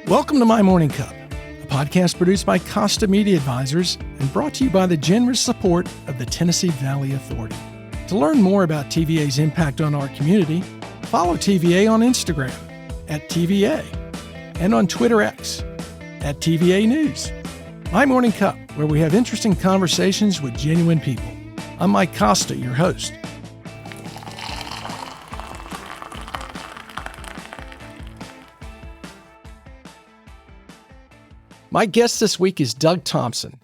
Welcome to My Morning Cup, a podcast produced by Costa Media Advisors and brought to you by the generous support of the Tennessee Valley Authority. To learn more about TVA's impact on our community, follow TVA on Instagram at TVA and on Twitter X at TVA News. My Morning Cup, where we have interesting conversations with genuine people. I'm Mike Costa, your host. My guest this week is Doug Thompson.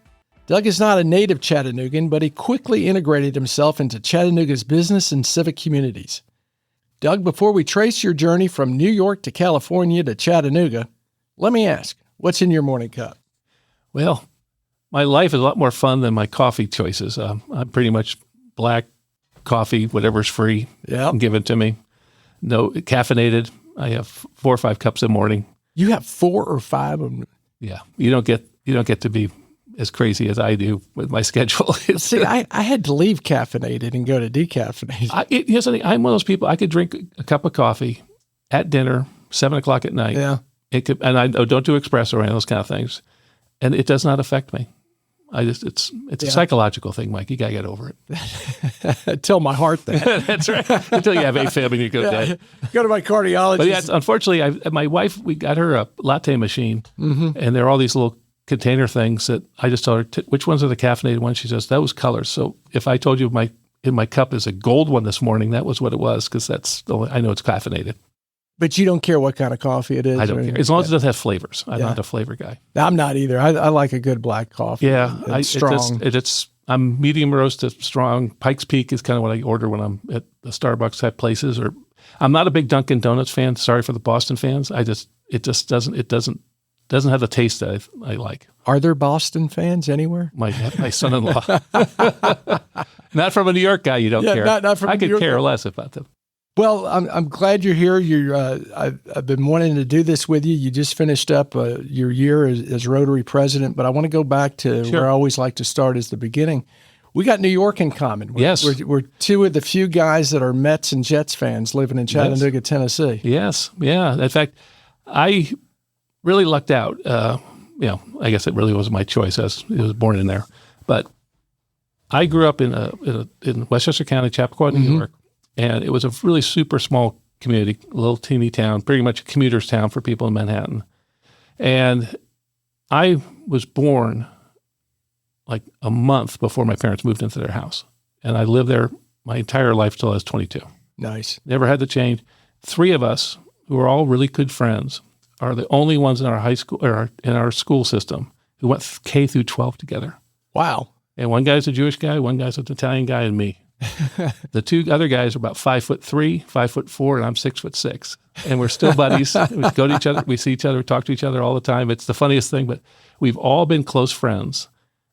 Doug is not a native Chattanoogan, but he quickly integrated himself into Chattanooga's business and civic communities. Doug, before we trace your journey from New York to California to Chattanooga, let me ask, what's in your morning cup? Well, my life is a lot more fun than my coffee choices. I'm pretty much black coffee, whatever's free, Yep. give it to me. No caffeinated. I have 4 or 5 cups a morning. You have 4 or 5 of them. Yeah, you don't get to be as crazy as I do with my schedule. See, I had to leave caffeinated and go to decaffeinated. Here's the thing. I'm one of those people. I could drink a cup of coffee at dinner, 7 o'clock at night. Yeah. And I don't do espresso or any of those kind of things, and it does not affect me. It's a psychological thing, Mike. You gotta get over it. Tell my heart that. That's right. Until you have AFib and you go dead. Go to my cardiologist. But yeah, unfortunately, my wife, we got her a latte machine, and there are all these little container things that I just tell her, which ones are the caffeinated ones? She says, those colors. So if I told you in my cup is a gold one this morning, that was what it was, because I know it's caffeinated. But you don't care what kind of coffee it is? I don't care. As long as it doesn't have flavors. I'm not a flavor guy. I'm not either. I like a good black coffee. Yeah. It's strong. I'm medium roast to strong. Pikes Peak is kind of what I order when I'm at the Starbucks type places. Or I'm not a big Dunkin' Donuts fan. Sorry for the Boston fans. It doesn't have the taste that I like. Are there Boston fans anywhere? My son-in-law. Not from a New York guy. You don't care. Not from I could New York. care less about them. Well, I'm glad you're here. I've been wanting to do this with you. You just finished up your year as Rotary president, but I want to go back to where I always like to start is the beginning. We got New York in common. We're two of the few guys that are Mets and Jets fans living in Chattanooga, Tennessee. Yes, yeah. In fact, I really lucked out. I guess it really wasn't my choice. I was born in there, but I grew up in Westchester County, Chappaqua, New York. And it was a really super small community, a little teeny town, pretty much a commuter's town for people in Manhattan. And I was born like a month before my parents moved into their house. And I lived there my entire life till I was 22. Nice. Never had to change. 3 of us, who are all really good friends, are the only ones in our high school or in our school system who went K through 12 together. Wow. And one guy's a Jewish guy, one guy's an Italian guy, and me. The 2 other guys are about 5'3", 5'4", and I'm 6'6", and we're still buddies. We go to each other, we see each other, talk to each other all the time. It's the funniest thing, but we've all been close friends.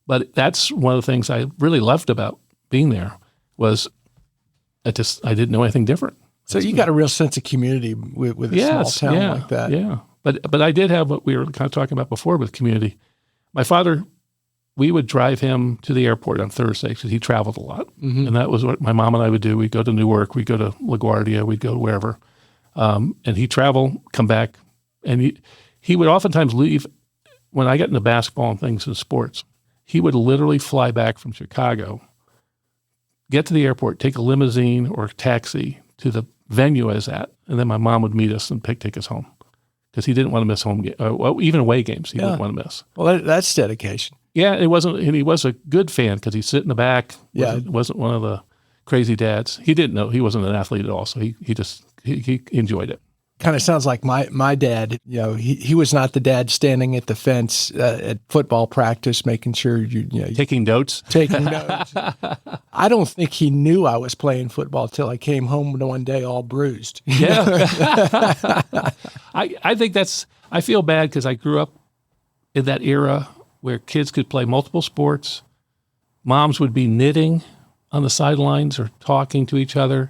But that's one of the things I really loved about being there was I didn't know anything different. So you got a real sense of community with a small town like that. Yeah, but I did have what we were kind of talking about before with community. My father. We would drive him to the airport on Thursday because he traveled a lot. And that was what my mom and I would do. We'd go to Newark, we'd go to LaGuardia, we'd go wherever. And he'd travel, come back. And he would oftentimes leave. When I got into basketball and things in sports, he would literally fly back from Chicago, get to the airport, take a limousine or a taxi to the venue I was at, and then my mom would meet us and take us home because he didn't want to miss home games. Even away games he didn't want to miss. Well, that's dedication. Yeah, it wasn't, and he was a good fan because he'd sit in the back. Wasn't one of the crazy dads. He didn't know he wasn't an athlete at all, so he enjoyed it. Kind of sounds like my dad. He was not the dad standing at the fence at football practice, making sure taking notes. Taking notes. I don't think he knew I was playing football till I came home one day all bruised. Yeah, I think I feel bad because I grew up in that era where kids could play multiple sports. Moms would be knitting on the sidelines or talking to each other.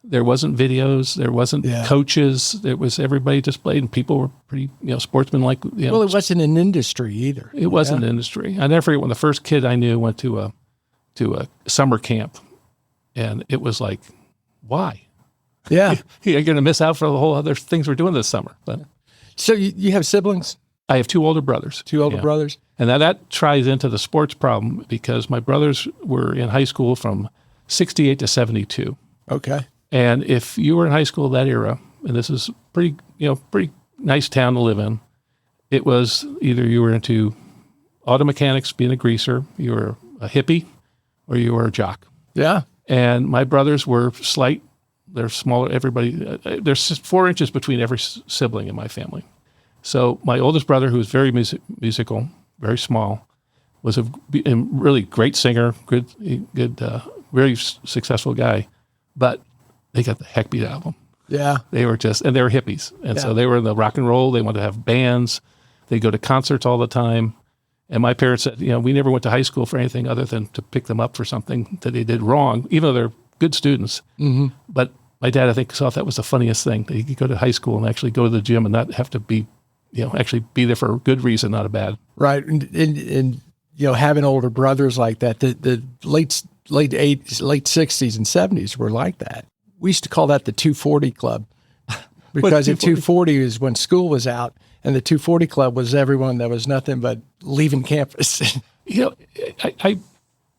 There wasn't videos. There wasn't coaches. There was everybody just played, and people were pretty, sportsmanlike. Well, it wasn't an industry either. It wasn't an industry. I never forget when the first kid I knew went to a summer camp, and it was like, why? Yeah, you're going to miss out for the whole other things we're doing this summer. But So you have siblings? I have two older brothers. Two older brothers? And now that ties into the sports problem because my brothers were in high school from 68 to 72. Okay. And if you were in high school that era, and this is pretty nice town to live in, it was either you were into auto mechanics, being a greaser, you were a hippie, or you were a jock. Yeah. And my brothers were slight. They're smaller. Everybody, there's 4 inches between every sibling in my family. So my oldest brother, who was very musical, very small, was a really great singer, good, very successful guy. But they got the heck beat out of them. Yeah. They were they were hippies. And so they were in the rock and roll. They wanted to have bands. They go to concerts all the time. And my parents said, we never went to high school for anything other than to pick them up for something that they did wrong, even though they're good students. Mm-hmm. But my dad, I think, thought that was the funniest thing, that he could go to high school and actually go to the gym and not have to be, actually be there for a good reason, not a bad. Right. And having older brothers like that, the late 60s and 70s were like that. We used to call that the 240 Club because the 240 is when school was out, and the 240 Club was everyone that was nothing but leaving campus.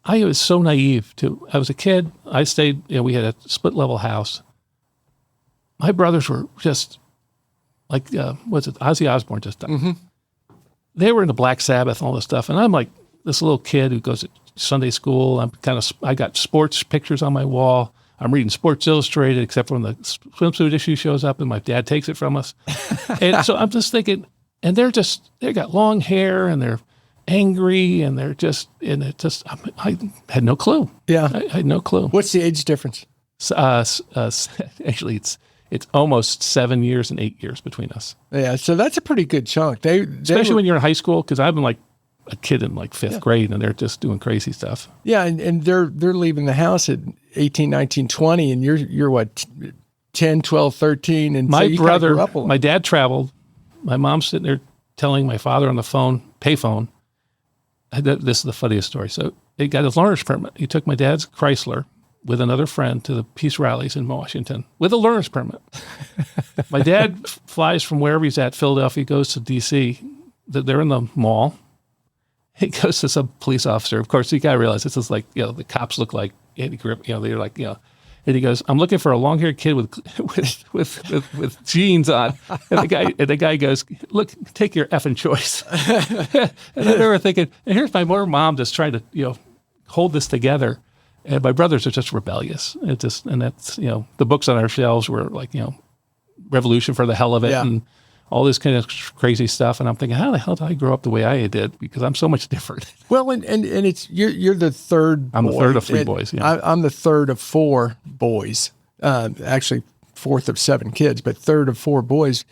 I was so naive too. I was a kid. I stayed, we had a split level house. My brothers were just like, Ozzy Osbourne just died. Mm-hmm. They were into Black Sabbath and all this stuff. And I'm like this little kid who goes to Sunday school. I got sports pictures on my wall. I'm reading Sports Illustrated, except when the swimsuit issue shows up and my dad takes it from us. And so I'm just thinking, and they got long hair and they're angry and I had no clue. Yeah. I had no clue. What's the age difference? Actually, it's almost 7 years and 8 years between us. Yeah. So that's a pretty good chunk. Especially when you're in high school, because I've been like a kid in like fifth grade and they're just doing crazy stuff. Yeah. And they're leaving the house at 18, 19, 20, and you're what, 10, 12, 13. And my so brother, my dad traveled. My mom's sitting there telling my father on the phone, payphone. This is the funniest story. So he got his learner's permit. He took my dad's Chrysler with another friend to the peace rallies in Washington with a learner's permit. My dad flies from wherever he's at, Philadelphia, goes to D.C. They're in the mall. He goes to some police officer. Of course, you got to realize this is like, the cops look like Andy Grip. They're like, and he goes, "I'm looking for a long-haired kid with jeans on." And the guy goes, "Look, take your effing choice." And I remember thinking, and here's my mom just trying to, hold this together. And my brothers are just rebellious. And that's, the books on our shelves were like, Revolution for the hell of it, and all this kind of crazy stuff. And I'm thinking, how the hell did I grow up the way I did? Because I'm so much different. Well, and it's you're the third. I'm the third of three boys. Yeah, I'm the third of four boys. Actually, fourth of 7 kids, but third of 4 boys.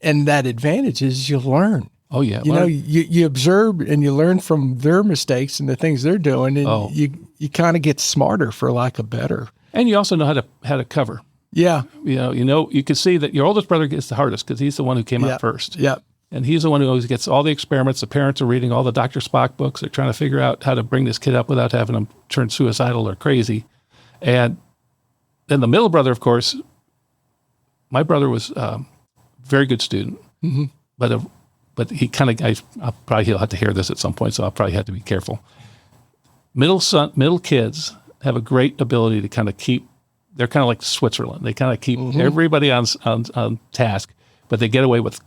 And that advantage is you learn. Oh yeah, you observe and you learn from their mistakes and the things they're doing, and you kind of get smarter, for lack of better. And you also know how to cover. Yeah. You can see that your oldest brother gets the hardest because he's the one who came out first. Yeah. And he's the one who always gets all the experiments. The parents are reading all the Dr. Spock books. They're trying to figure out how to bring this kid up without having him turn suicidal or crazy. And then the middle brother, of course, my brother was a very good student, mm-hmm. but he kind of, he'll have to hear this at some point, so I'll probably have to be careful. Middle kids have a great ability to kind of keep. They're kind of like Switzerland. They kind of keep mm-hmm. everybody on task, but they get away with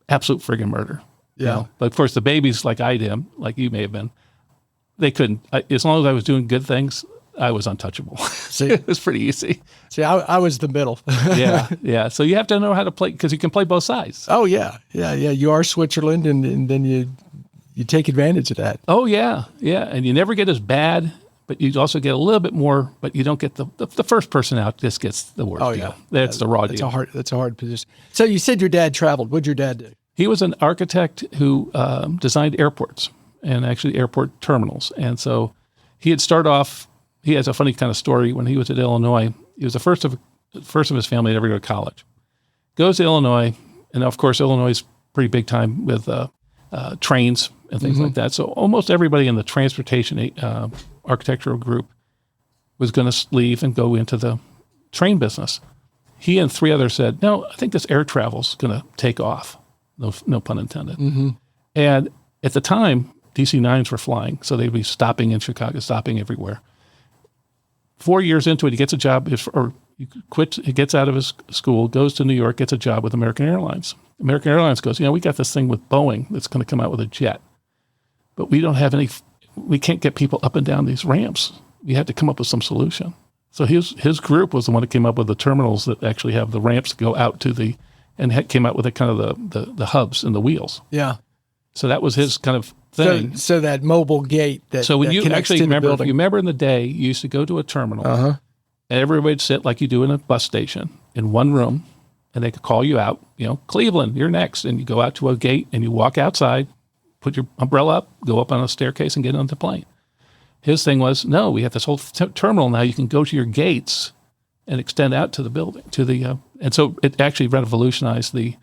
absolute friggin' murder. Yeah. But of course, the babies, like I did, like you may have been, they couldn't. As long as I was doing good things, I was untouchable. See, it was pretty easy. See, I was the middle. Yeah. So you have to know how to play, because you can play both sides. Oh yeah. You are Switzerland, and then you take advantage of that. Oh yeah, and you never get as bad. But you also get a little bit more, but you don't get the first person out just gets the worst deal. That's the raw deal. That's a hard position. So you said your dad traveled. What'd your dad do? He was an architect who designed airports and actually airport terminals. And so he had started off, he has a funny kind of story. When he was at Illinois, he was the first of his family to ever go to college. Goes to Illinois, and of course, Illinois is pretty big time with trains and things mm-hmm. like that. So almost everybody in the transportation architectural group was going to leave and go into the train business. He and 3 others said, "No, I think this air travel is going to take off." no pun intended. And at the time, DC-9s were flying, so they'd be stopping in Chicago, stopping everywhere. 4 years into it, he gets a job, he gets out of his school, goes to New York, gets a job with American Airlines. American Airlines goes, we got this thing with Boeing that's going to come out with a jet, but we don't have we can't get people up and down these ramps. We had to come up with some solution. So his group was the one that came up with the terminals that actually have the ramps go out to and came out with the kind of the hubs and the wheels. Yeah. So that was his kind of thing. So that mobile gate So when you actually remember, if you remember in the day, you used to go to a terminal, and everybody would sit like you do in a bus station in one room, and they could call you out, Cleveland, you're next. And you go out to a gate and you walk outside, put your umbrella up, go up on a staircase and get on the plane. His thing was, no, we have this whole terminal now. You can go to your gates and extend out to the building, and so it actually revolutionized the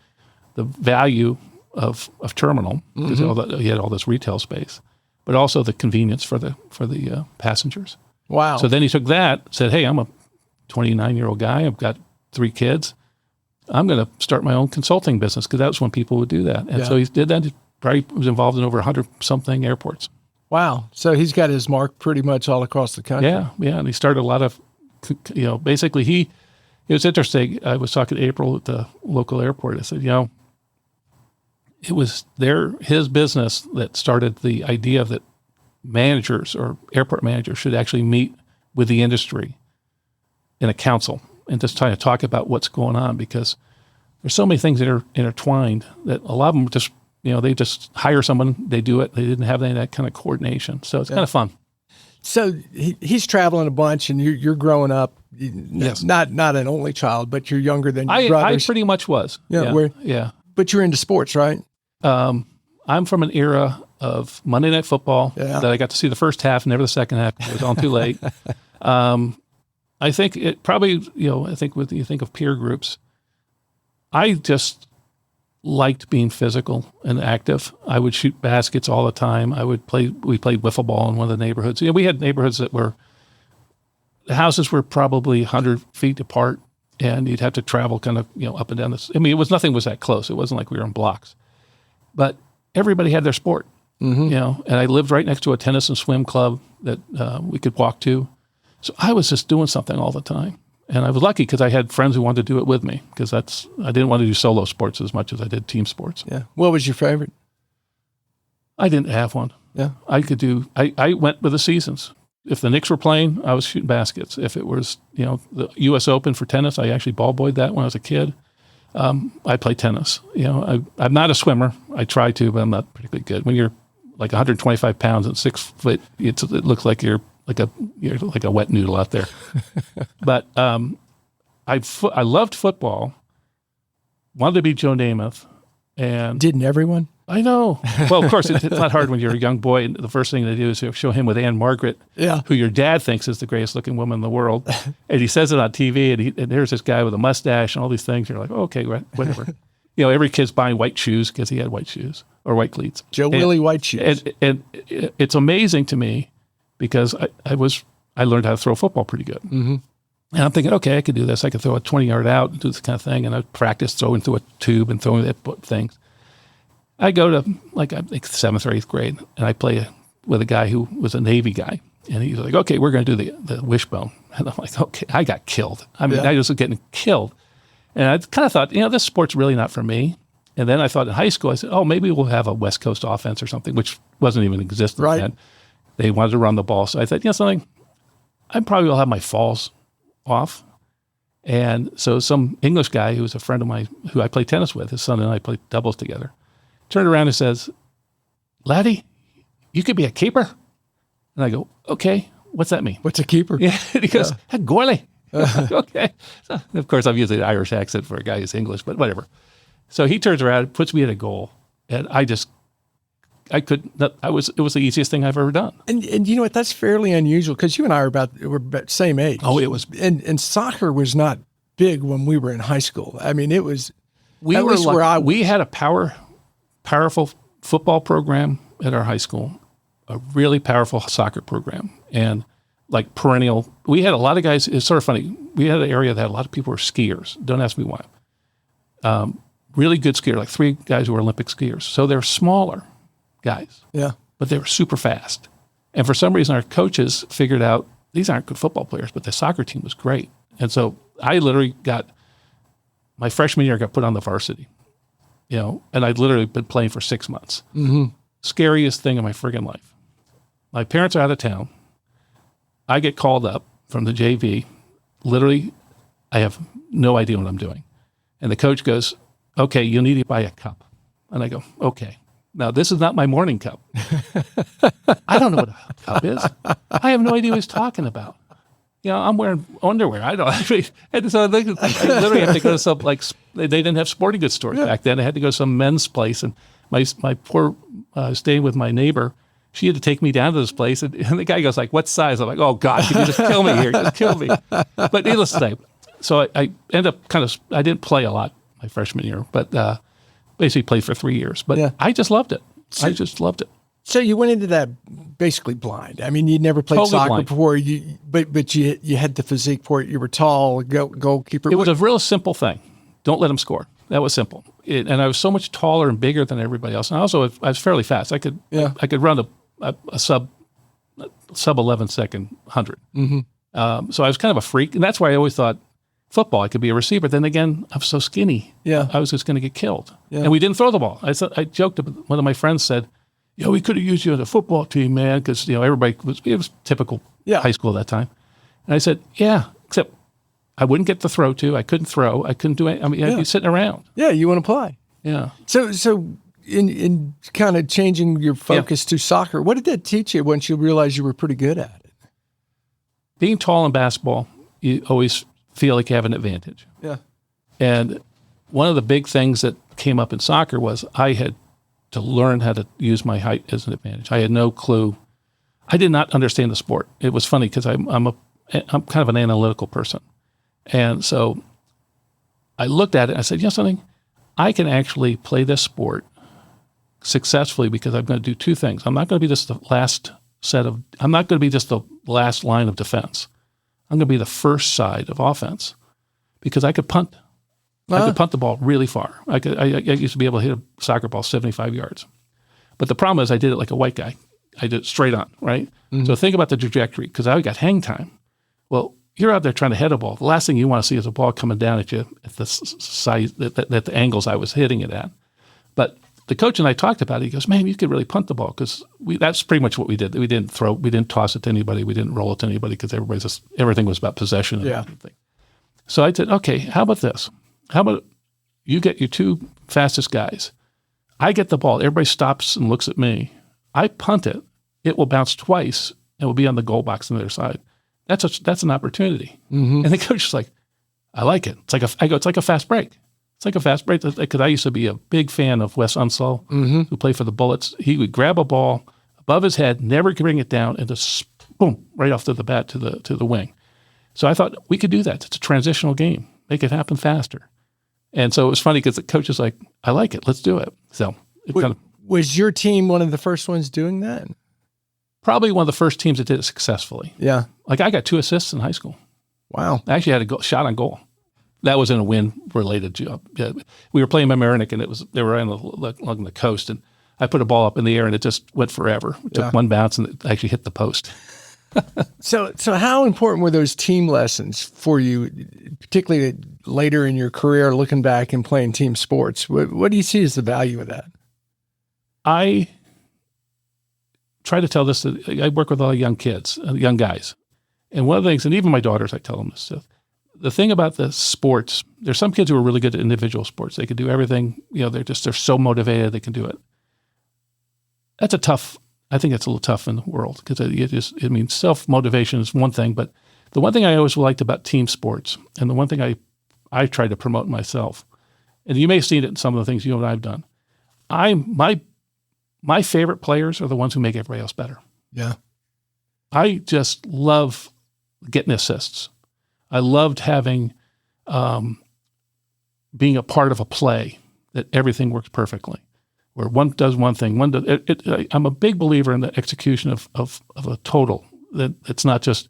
value of terminal, because he had all this retail space, but also the convenience for the passengers. Wow. So then he took that, said, hey, I'm a 29-year-old guy. I've got 3 kids. I'm going to start my own consulting business, because that was when people would do that. And so he did that. He probably was involved in over 100-something airports. Wow. So he's got his mark pretty much all across the country. Yeah. And he started a lot of, basically it was interesting. I was talking to April at the local airport. I said, it was his business that started the idea that managers or airport managers should actually meet with the industry in a council and just try to talk about what's going on, because there's so many things that are intertwined that a lot of them just, they just hire someone, they do it. They didn't have any of that kind of coordination. So it's kind of fun. So he's traveling a bunch, and you're growing up. Yes. Not an only child, but you're younger than your brothers. I pretty much was. Yeah. But you're into sports, right? I'm from an era of Monday Night Football that I got to see the first half, never the second half. It was on too late. I think it probably, I think when you think of peer groups, I just liked being physical and active. I would shoot baskets all the time. We played wiffle ball in one of the neighborhoods. We had neighborhoods that the houses were probably 100 feet apart, and you'd have to travel kind of, up and down this. Nothing was that close. It wasn't like we were in blocks, but everybody had their sport, and I lived right next to a tennis and swim club that we could walk to. So I was just doing something all the time. And I was lucky because I had friends who wanted to do it with me, because I didn't want to do solo sports as much as I did team sports. Yeah. What was your favorite? I didn't have one. Yeah. I went with the seasons. If the Knicks were playing, I was shooting baskets. If it was, the U.S. Open for tennis, I actually ball boyed that when I was a kid. I played tennis. I'm not a swimmer. I try to, but I'm not particularly good. When you're like 125 pounds and 6 foot, it looks like you're like a wet noodle out there. But I loved football. Wanted to be Joe Namath, and didn't everyone? I know. Well, of course, it's not hard when you're a young boy. And the first thing they do is show him with Anne Margaret, who your dad thinks is the greatest looking woman in the world, and he says it on TV. And there's this guy with a mustache and all these things. You're like, oh, okay, whatever. Every kid's buying white shoes because he had white shoes or white cleats. Willie White shoes. And it's amazing to me, because I learned how to throw football pretty good. Mm-hmm. And I'm thinking, okay, I could do this. I could throw a 20-yard out and do this kind of thing. And I practice throwing through a tube and throwing things. I go to I think 7th or 8th grade, and I play with a guy who was a Navy guy. And he's like, okay, we're going to do the wishbone. And I'm like, okay, I got killed. I was getting killed. And I kind of thought, this sport's really not for me. And then I thought in high school, I said, oh, maybe we'll have a West Coast offense or something, which wasn't even existent then. They wanted to run the ball. So I thought, something, I probably will have my falls off. And so some English guy who was a friend of mine who I played tennis with, his son and I played doubles together, turned around and says, laddie, you could be a keeper. And I go, okay, what's that mean? What's a keeper? Yeah. And he goes, goalie. Okay. So, of course, I'm using an Irish accent for a guy who's English, but whatever. So he turns around, puts me at a goal, and it was the easiest thing I've ever done. And you know what? That's fairly unusual, because you and I were about the same age. Oh, it was. And soccer was not big when we were in high school. It was. We had a powerful football program at our high school, a really powerful soccer program, and like perennial. We had a lot of guys. It's sort of funny. We had an area that had a lot of people who were skiers. Don't ask me why. really good skiers, like 3 guys who were Olympic skiers. So they're smaller guys, but they were super fast. And for some reason, our coaches figured out these aren't good football players, but the soccer team was great. And so I literally my freshman year, got put on the varsity, and I'd literally been playing for 6 months. Scariest thing in my friggin' life. My parents are out of town. I get called up from the JV. Literally, I have no idea what I'm doing. And the coach goes, okay, you'll need to buy a cup. And I go, okay. Now, this is not my morning cup. I don't know what a cup is. I have no idea what he's talking about. I'm wearing underwear. I don't. And so I literally have to go to some, they didn't have sporting goods stores back then. I had to go to some men's place. And my poor, staying with my neighbor, she had to take me down to this place. And the guy goes like, what size? I'm like, oh, God, can you just kill me here? Just kill me. But needless to say, so I ended up I didn't play a lot my freshman year, but basically played for 3 years. But I just loved it. I just loved it. So you went into that basically blind. I mean, you'd never played totally soccer blind. before, but you had the physique for it. You were tall, goalkeeper. It was a real simple thing. Don't let them score. That was simple. And I was so much taller and bigger than everybody else. And also, I was fairly fast. I could run a sub 11 second 100. So I was kind of a freak, and that's why I always thought football, I could be a receiver. Then again, I'm so skinny. I was just going to get killed. And we didn't throw the ball. I joked. One of my friends said, we could have used you on the football team, man, because everybody it was typical high school at that time. And I said, except I wouldn't get the throw to. I couldn't throw. I couldn't do it. I mean, I'd be sitting around. Yeah, you want to play. Yeah. So in kind of changing your focus to soccer, what did that teach you once you realized you were pretty good at it? Being tall in basketball, you always feel like you have an advantage. Yeah. And one of the big things that came up in soccer was I had to learn how to use my height as an advantage. I had no clue. I did not understand the sport. It was funny because I'm kind of an analytical person. And so I looked at it and I said, something? I can actually play this sport successfully because I'm going to do 2 things. I'm not going to be just the last line of defense. I'm going to be the first side of offense because I could punt. I could punt the ball really far. I used to be able to hit a soccer ball 75 yards. But the problem is I did it like a white guy. I did it straight on, right? So think about the trajectory because I got hang time. Well, you're out there trying to hit a ball. The last thing you want to see is a ball coming down at you at the size, at the angles I was hitting it at. But the coach and I talked about it. He goes, man, you could really punt the ball because that's pretty much what we did. We didn't throw, we didn't toss it to anybody. We didn't roll it to anybody because everything was about possession and everything. So I said, okay, how about this? How about you get your 2 fastest guys? I get the ball. Everybody stops and looks at me. I punt it. It will bounce twice and will be on the goal box on the other side. That's an opportunity. And the coach is like, I like it. It's like a fast break. It's like a fast break because I used to be a big fan of Wes Unseld, who played for the Bullets. He would grab a ball above his head, never bring it down, and just boom, right off to the bat to the wing. So I thought we could do that. It's a transitional game. Make it happen faster. And so it was funny because the coach is like, I like it. Let's do it. So was your team one of the first ones doing that? Probably one of the first teams that did it successfully. Yeah. Like I got 2 assists in high school. Wow. I actually had a shot on goal. That was in a wind-related job. Yeah. We were playing Mamaroneck, and they were along the coast, and I put a ball up in the air, and it just went forever. It took one bounce, and it actually hit the post. So how important were those team lessons for you, particularly later in your career, looking back and playing team sports? What do you see as the value of that? I try to tell this. I work with a lot of young kids, young guys. And one of the things, and even my daughters, I tell them this stuff. The thing about the sports, there's some kids who are really good at individual sports. They can do everything. They're so motivated, they can do it. I think that's a little tough in the world because self-motivation is one thing, but the one thing I always liked about team sports, and the one thing I try to promote myself, and you may have seen it in some of the things you and I have done, my favorite players are the ones who make everybody else better. Yeah. I just love getting assists. I loved having, being a part of a play that everything works perfectly, where one does one thing. I'm a big believer in the execution of a total. That it's not just.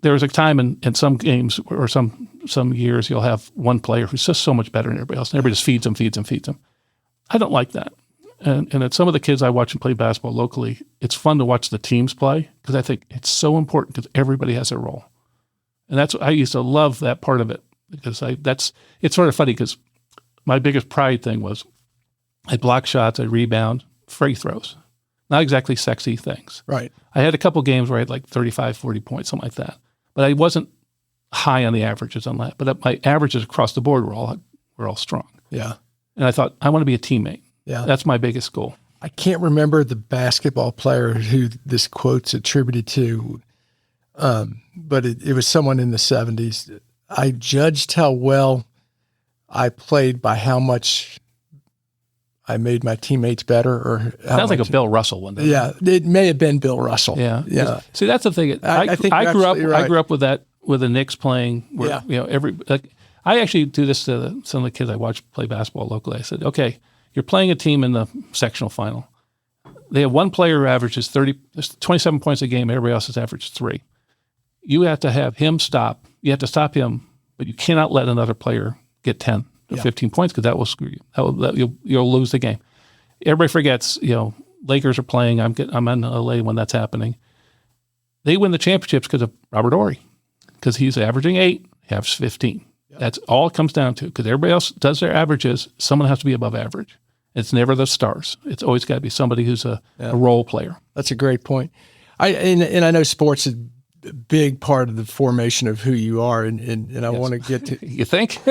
There was a time in some games or some some years you'll have one player who's just so much better than everybody else, and everybody just feeds them. I don't like that. And at some of the kids I watch and play basketball locally, it's fun to watch the teams play because I think it's so important because everybody has their role. And I used to love that part of it because it's sort of funny because my biggest pride thing was I'd block shots, I'd rebound, free throws. Not exactly sexy things. Right. I had a couple games where I had like 35, 40 points, something like that. But I wasn't high on the averages on that. But my averages across the board were all strong. Yeah. And I thought, I want to be a teammate. Yeah. That's my biggest goal. I can't remember the basketball player who this quote's attributed to, but it was someone in the 70s. I judged how well I played by how much I made my teammates better. Or sounds like a Bill Russell one. Yeah, it may have been Bill Russell. Yeah. Yeah. See, that's the thing. I think I grew up. right. I grew up with that, with the Knicks playing. Where, Yeah. I actually do this to some of the kids I watch play basketball locally. I said, okay, you're playing a team in the sectional final. They have one player who averages 27 points a game. Everybody else's average 3. You have to have him stop. You have to stop him, but you cannot let another player get 10 or 15 points because that will screw you. You'll lose the game. Everybody forgets, Lakers are playing. I'm in LA when that's happening. They win the championships because of Robert Horry, because he's averaging 8, he averages 15. Yep. That's all it comes down to, because everybody else does their averages. Someone has to be above average. It's never the stars. It's always got to be somebody who's a role player. That's a great point. And I know sports is a big part of the formation of who you are, and I want to get to. You think?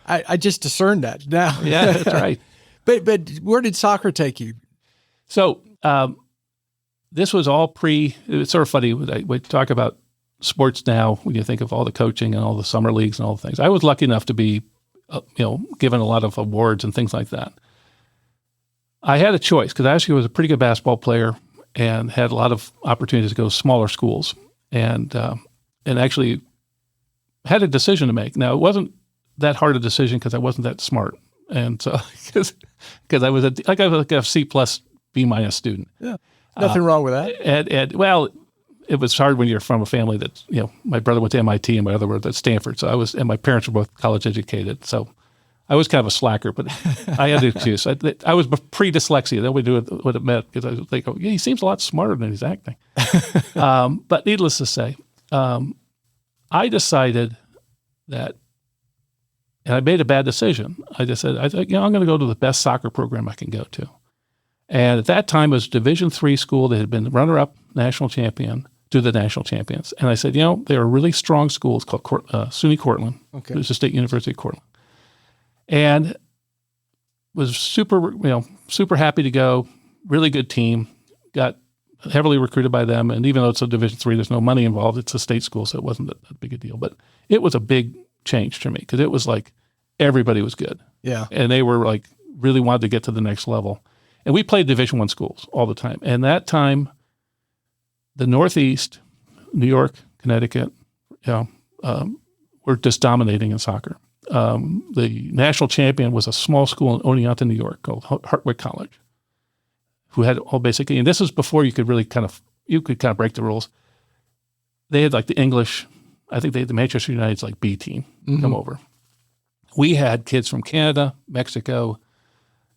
I just discerned that now. Yeah, that's right. But where did soccer take you? So this was all it's sort of funny. We talk about sports now when you think of all the coaching and all the summer leagues and all the things. I was lucky enough to be, given a lot of awards and things like that. I had a choice because I actually was a pretty good basketball player and had a lot of opportunities to go to smaller schools, and actually had a decision to make. Now, it wasn't that hard a decision because I wasn't that smart, and so because I was like a C plus B minus student. Yeah, nothing wrong with that. And well, it was hard when you're from a family that, my brother went to MIT and my other was at Stanford. So and my parents were both college educated. So I was kind of a slacker, but I had to choose. I was pre-dyslexia. Nobody knew what it meant because I was like, he seems a lot smarter than he's acting. But needless to say, I decided that, and I made a bad decision. I just said, I'm going to go to the best soccer program I can go to. And at that time, it was a Division III school that had been the runner-up national champion to the national champions. And I said, they are really strong schools called SUNY Cortland. Okay. It was the State University of Cortland. And was super happy to go. Really good team. Got heavily recruited by them. And even though it's a Division III, there's no money involved. It's a state school, so it wasn't that big a deal. But it was a big change for me because it was like everybody was good. Yeah. And they were like really wanted to get to the next level. And we played Division I schools all the time. And that time, the Northeast, New York, Connecticut, were just dominating in soccer. The national champion was a small school in Oneonta, New York, called Hartwick College, who had all basically, and this was before you could really kind of break the rules. They had like the English, I think they had the Manchester United's like B team come over. We had kids from Canada, Mexico,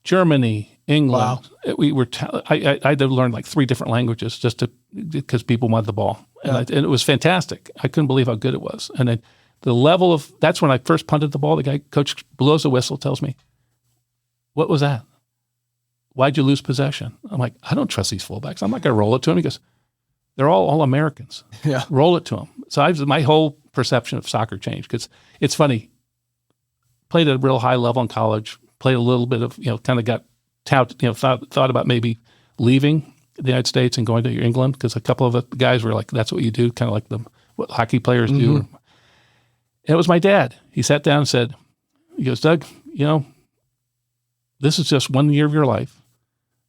Germany, England. Wow. We were. I had to learn like 3 different languages just because people wanted the ball, and it was fantastic. I couldn't believe how good it was. And then the level of that's when I first punted the ball. The guy coach blows the whistle, tells me, "What was that? Why'd you lose possession?" I'm like, "I don't trust these fullbacks. I'm not going to roll it to him." He goes, "They're all Americans. Yeah, roll it to them." So my whole perception of soccer changed because it's funny. Played at a real high level in college. Played a little bit of, kind of got thought about maybe leaving the United States and going to England because a couple of the guys were like, that's what you do, kind of like what hockey players do. And it was my dad. He sat down and said, he goes, "Doug, this is just 1 year of your life.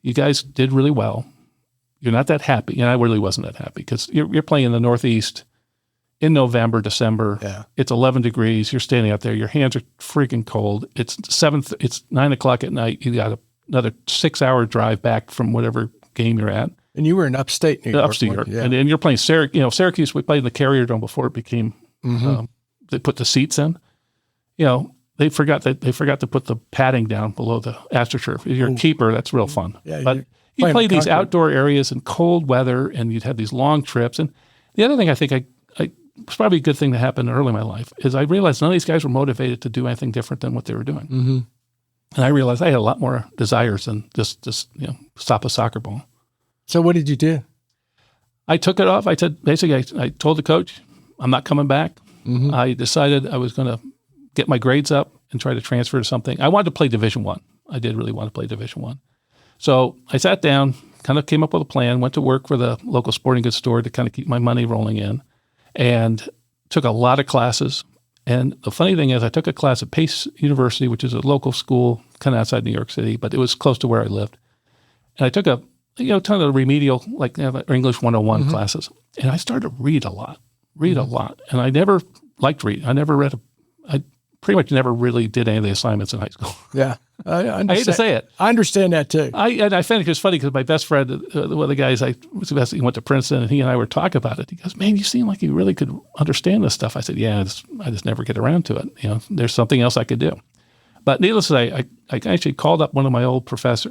You guys did really well. You're not that happy." And I really wasn't that happy because you're playing in the Northeast in November, December. Yeah. It's 11 degrees. You're standing out there. Your hands are freaking cold. It's 9 o'clock at night. You got another 6-hour drive back from whatever game you're at. And you were in upstate New York. Upstate New York. Yeah. And you're playing Syracuse. We played in the Carrier Dome before it became they put the seats in. They forgot to put the padding down below the AstroTurf. If you're a keeper, that's real fun. Yeah, but you play these outdoor areas in cold weather, and you'd have these long trips. And the other thing I think it's probably a good thing that happened early in my life is I realized none of these guys were motivated to do anything different than what they were doing. Mm-hmm. And I realized I had a lot more desires than just stop a soccer ball. So what did you do? I took it off. I said, basically, I told the coach, I'm not coming back. Mm-hmm. I decided I was going to get my grades up and try to transfer to something. I wanted to play Division I. I did really want to play Division I. So I sat down, kind of came up with a plan, went to work for the local sporting goods store to kind of keep my money rolling in, and took a lot of classes. And the funny thing is I took a class at Pace University, which is a local school kind of outside New York City, but it was close to where I lived. And I took a ton of remedial, like English 101 mm-hmm. classes. And I started to read a lot. And I never liked reading. I pretty much never really did any of the assignments in high school. Yeah. I hate to say it. I understand that too. I found it was funny because my best friend, one of the guys he went to Princeton, and he and I were talking about it. He goes, "Man, you seem like you really could understand this stuff." I said, "Yeah, I just never get around to it. There's something else I could do." But needless to say, I actually called up one of my old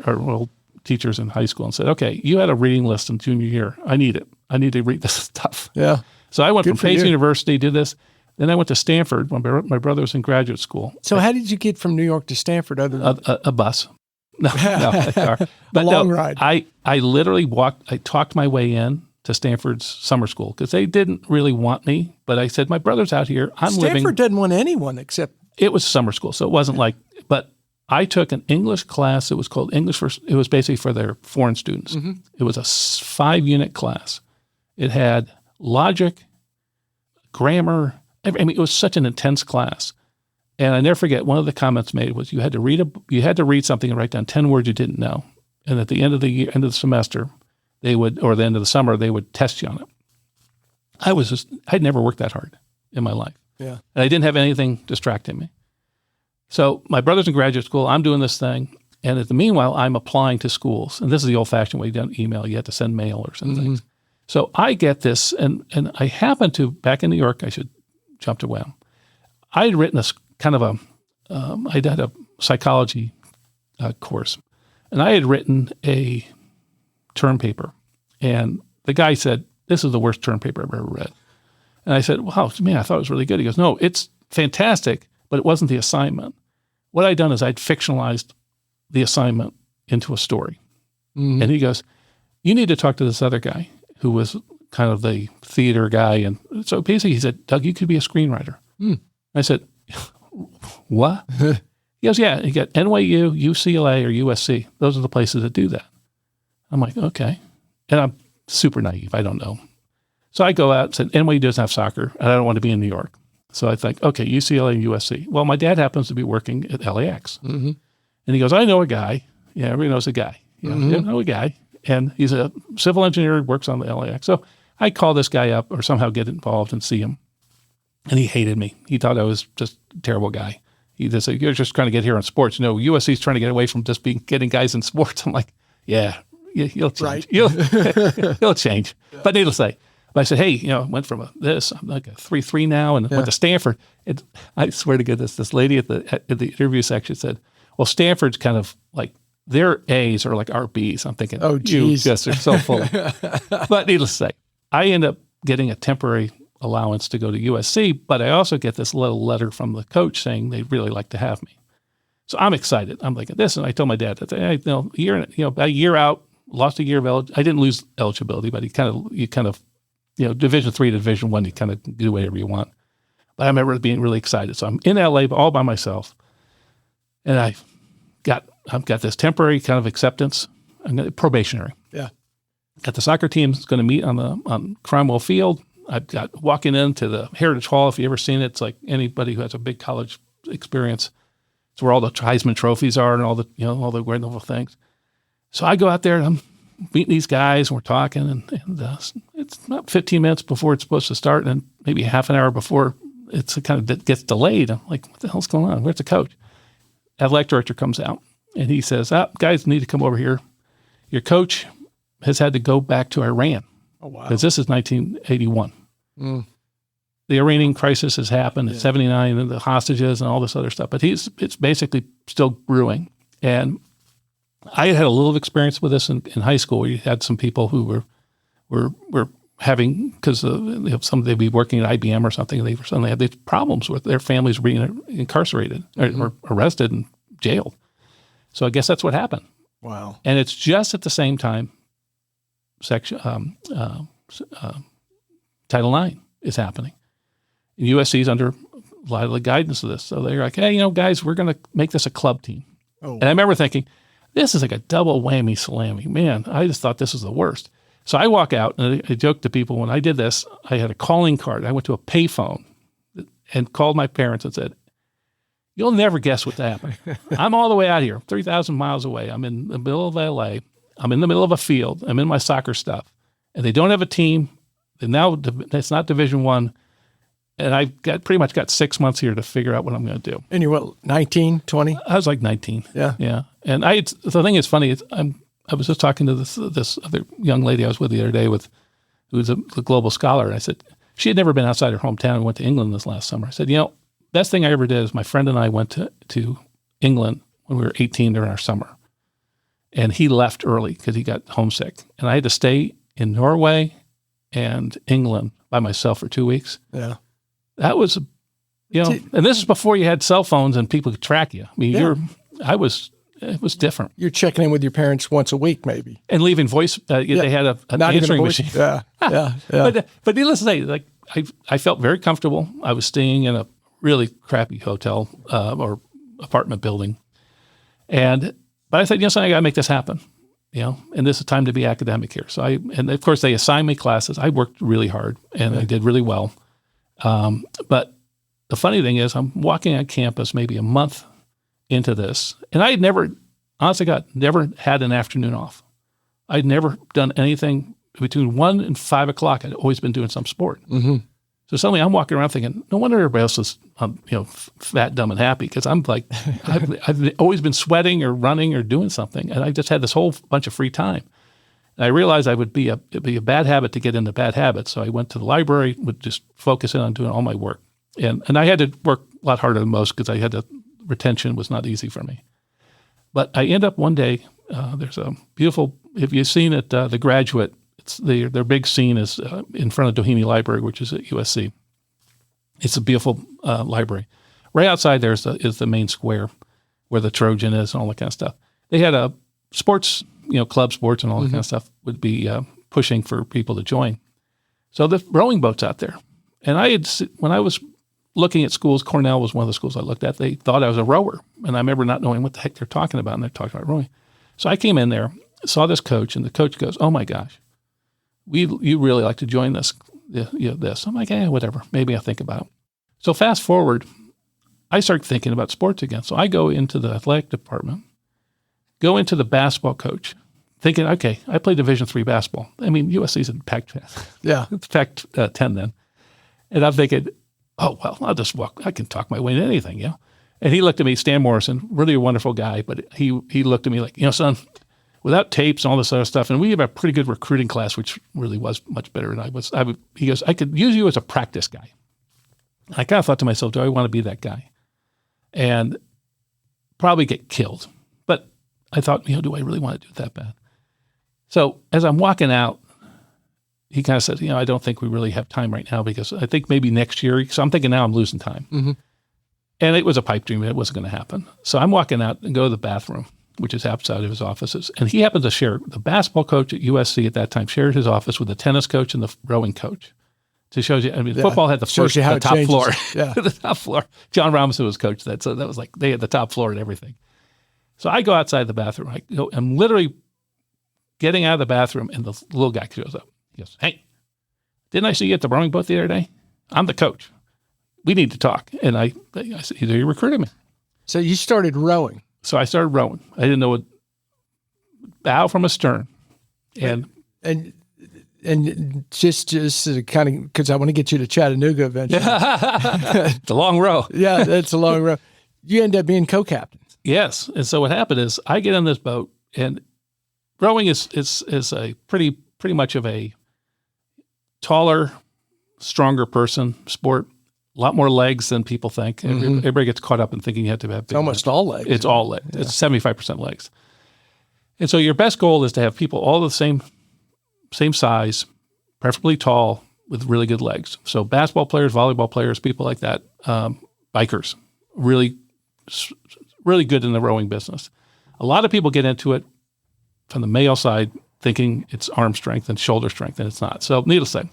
old teachers in high school and said, "Okay, you had a reading list in junior year. I need it. I need to read this stuff." Yeah. So I went from Pace University, did this. Then I went to Stanford when my brother was in graduate school. So how did you get from New York to Stanford other than a bus? No, a car. But a long ride. I literally walked. I talked my way in to Stanford's summer school because they didn't really want me. But I said, my brother's out here. Stanford doesn't want anyone except. It was summer school, so it wasn't like. But I took an English class. It was called English it was basically for their foreign students. Mm-hmm. It was a 5-unit class. It had logic, grammar. I mean, it was such an intense class. And I never forget, one of the comments made was you had to read something and write down 10 words you didn't know. And at the end of the semester, or the end of the summer, they would test you on it. I'd never worked that hard in my life. Yeah. And I didn't have anything distracting me. So my brother's in graduate school, I'm doing this thing. And in the meanwhile, I'm applying to schools. And this is the old fashioned way, you don't email, you have to send mailers and things. So I get this, and I happen to, back in New York, I should jump to WAM. I had written this kind of I had a psychology course, and I had written a term paper. And the guy said, "This is the worst term paper I've ever read." And I said, "Wow, man, I thought it was really good." He goes, "No, it's fantastic, but it wasn't the assignment. What I'd done is I'd fictionalized the assignment into a story." Mm-hmm. And he goes, "You need to talk to this other guy who was kind of the theater guy." And so basically he said, "Doug, you could be a screenwriter." I said, "What?" He goes, "Yeah, you got NYU, UCLA, or USC. Those are the places that do that." I'm like, "Okay." And I'm super naive. I don't know. So I go out and said, NYU doesn't have soccer, and I don't want to be in New York. So I think, okay, UCLA and USC. Well, my dad happens to be working at LAX. Mm-hmm. And he goes, "I know a guy." Yeah, everybody knows a guy. I know a guy. And he's a civil engineer who works on the LAX. So I call this guy up or somehow get involved and see him. And he hated me. He thought I was just a terrible guy. He just said, "You're just trying to get here on sports. USC's trying to get away from just getting guys in sports." I'm like, yeah, you'll change. Right. You'll change. Yeah. But needless to say, I said, "Hey, went from I'm like a 3.3 now and went to Stanford." I swear to goodness, this lady at the interview section said, "Well, Stanford's kind of like, their A's are like our B's." I'm thinking, oh, geez. You just are so full. But needless to say, I end up getting a temporary allowance to go to USC, but I also get this little letter from the coach saying they'd really like to have me. So I'm excited. I'm like this, and I told my dad that a year out, lost a year of eligibility. I didn't lose eligibility, but you kind of Division III to Division I, you kind of do whatever you want. But I remember being really excited. So I'm in LA all by myself, and I've got this temporary kind of acceptance. I'm probationary. Yeah. Got the soccer team's going to meet on Cromwell Field. I've got walking into the Heritage Hall. If you've ever seen it, it's like anybody who has a big college experience. It's where all the Heisman trophies are and all the wonderful things. So I go out there and I'm meeting these guys and we're talking and it's about 15 minutes before it's supposed to start and maybe half an hour before it gets delayed. I'm like, what the hell's going on? Where's the coach? Athletic director comes out and he says, "Guys need to come over here. Your coach has had to go back to Iran." Oh, wow. Because this is 1981. the Iranian crisis has happened in 79 and the hostages and all this other stuff. But it's basically still brewing. And I had a little experience with this in high school. We had some people who were having, because they'd be working at IBM or something, they suddenly had these problems with their families being incarcerated or arrested and jailed. So I guess that's what happened. Wow. And it's just at the same time Title IX is happening. And USC is under a lot of the guidance of this. So they're like, hey, guys, we're going to make this a club team. Oh. And I remember thinking, this is like a double whammy salami. Man, I just thought this was the worst. So I walk out, and I joke to people, when I did this, I had a calling card. I went to a payphone and called my parents and said, you'll never guess what's happened. I'm all the way out here, 3,000 miles away. I'm in the middle of LA. I'm in the middle of a field. I'm in my soccer stuff. And they don't have a team. It's not Division I. And I pretty much got 6 months here to figure out what I'm going to do. And you're what, 19, 20? I was like 19. Yeah. Yeah. And the thing is funny, I was just talking to this other young lady I was with the other day who's a global scholar. And I said, she had never been outside her hometown and went to England this last summer. I said, best thing I ever did is my friend and I went to England when we were 18 during our summer. And he left early because he got homesick. And I had to stay in Norway and England by myself for 2 weeks. Yeah. That was, and this is before you had cell phones and people could track you. I mean, it was different. You're checking in with your parents once a week, maybe. And leaving voice, they had an answering machine. Yeah, yeah. But needless to say, like I felt very comfortable. I was staying in a really crappy hotel or apartment building. But I said, I got to make this happen, and this is time to be academic here. So and of course they assigned me classes. I worked really hard and I did really well. But the funny thing is I'm walking on campus maybe a month into this, and I had never had an afternoon off. I'd never done anything between 1 and 5 o'clock. I'd always been doing some sport. Mm-hmm. So suddenly I'm walking around thinking, no wonder everybody else is, fat, dumb, and happy, because I'm like, I've always been sweating or running or doing something, and I just had this whole bunch of free time. And I realized it'd be a bad habit to get into bad habits. So I went to the library, would just focus in on doing all my work. And I had to work a lot harder than most because retention was not easy for me. But I end up one day, there's a beautiful, if you've seen it, The Graduate, their big scene is in front of Doheny Library, which is at USC. It's a beautiful library. Right outside there is the main square where the Trojan is and all that kind of stuff. They had a sports, club sports and all that kind of stuff would be pushing for people to join. So the rowing boat's out there. And when I was looking at schools, Cornell was one of the schools I looked at. They thought I was a rower. And I remember not knowing what the heck they're talking about. And they're talking about rowing. So I came in there, saw this coach, and the coach goes, oh my gosh, you really like to join this. I'm like, whatever. Maybe I'll think about it. So fast forward, I start thinking about sports again. So I go into the athletic department, go into the basketball coach, thinking, okay, I play Division III basketball. I mean, USC's in Pac-10. Yeah. It's Pac-10 then. And I'm thinking, oh, well, I'll just walk. I can talk my way into anything, And he looked at me, Stan Morrison, really a wonderful guy, but he looked at me like, son, without tapes and all this other stuff, and we have a pretty good recruiting class, which really was much better than he goes, I could use you as a practice guy. I kind of thought to myself, do I want to be that guy? And probably get killed. But I thought, do I really want to do it that bad? So as I'm walking out, he kind of said, I don't think we really have time right now, because I think maybe next year. So I'm thinking now I'm losing time. Mm-hmm. And it was a pipe dream. It wasn't going to happen. So I'm walking out and go to the bathroom, which is outside of his offices. And he happened to share, the basketball coach at USC at that time shared his office with the tennis coach and the rowing coach. To show you, football had the top floor. Yeah. The top floor. John Robinson was coach that, so that was like they had the top floor and everything. So I go outside the bathroom. I'm literally getting out of the bathroom, and the little guy shows up. He goes, hey, didn't I see you at the rowing boat the other day? I'm the coach. We need to talk. And I said, you recruited me. So you started rowing. So I started rowing. I didn't know what bow from astern. And just to kind of, because I want to get you to Chattanooga eventually. It's a long row. Yeah, that's a long row. You end up being co-captain. Yes. And so what happened is I get on this boat, and rowing is a pretty much of a taller, stronger person sport. A lot more legs than people think. Everybody gets caught up in thinking you have to have big almost all legs. It's all legs. Yeah. It's 75% legs. And so your best goal is to have people all the same size, preferably tall, with really good legs. So basketball players, volleyball players, people like that, bikers, really good in the rowing business. A lot of people get into it from the male side thinking it's arm strength and shoulder strength, and it's not. So needless to say.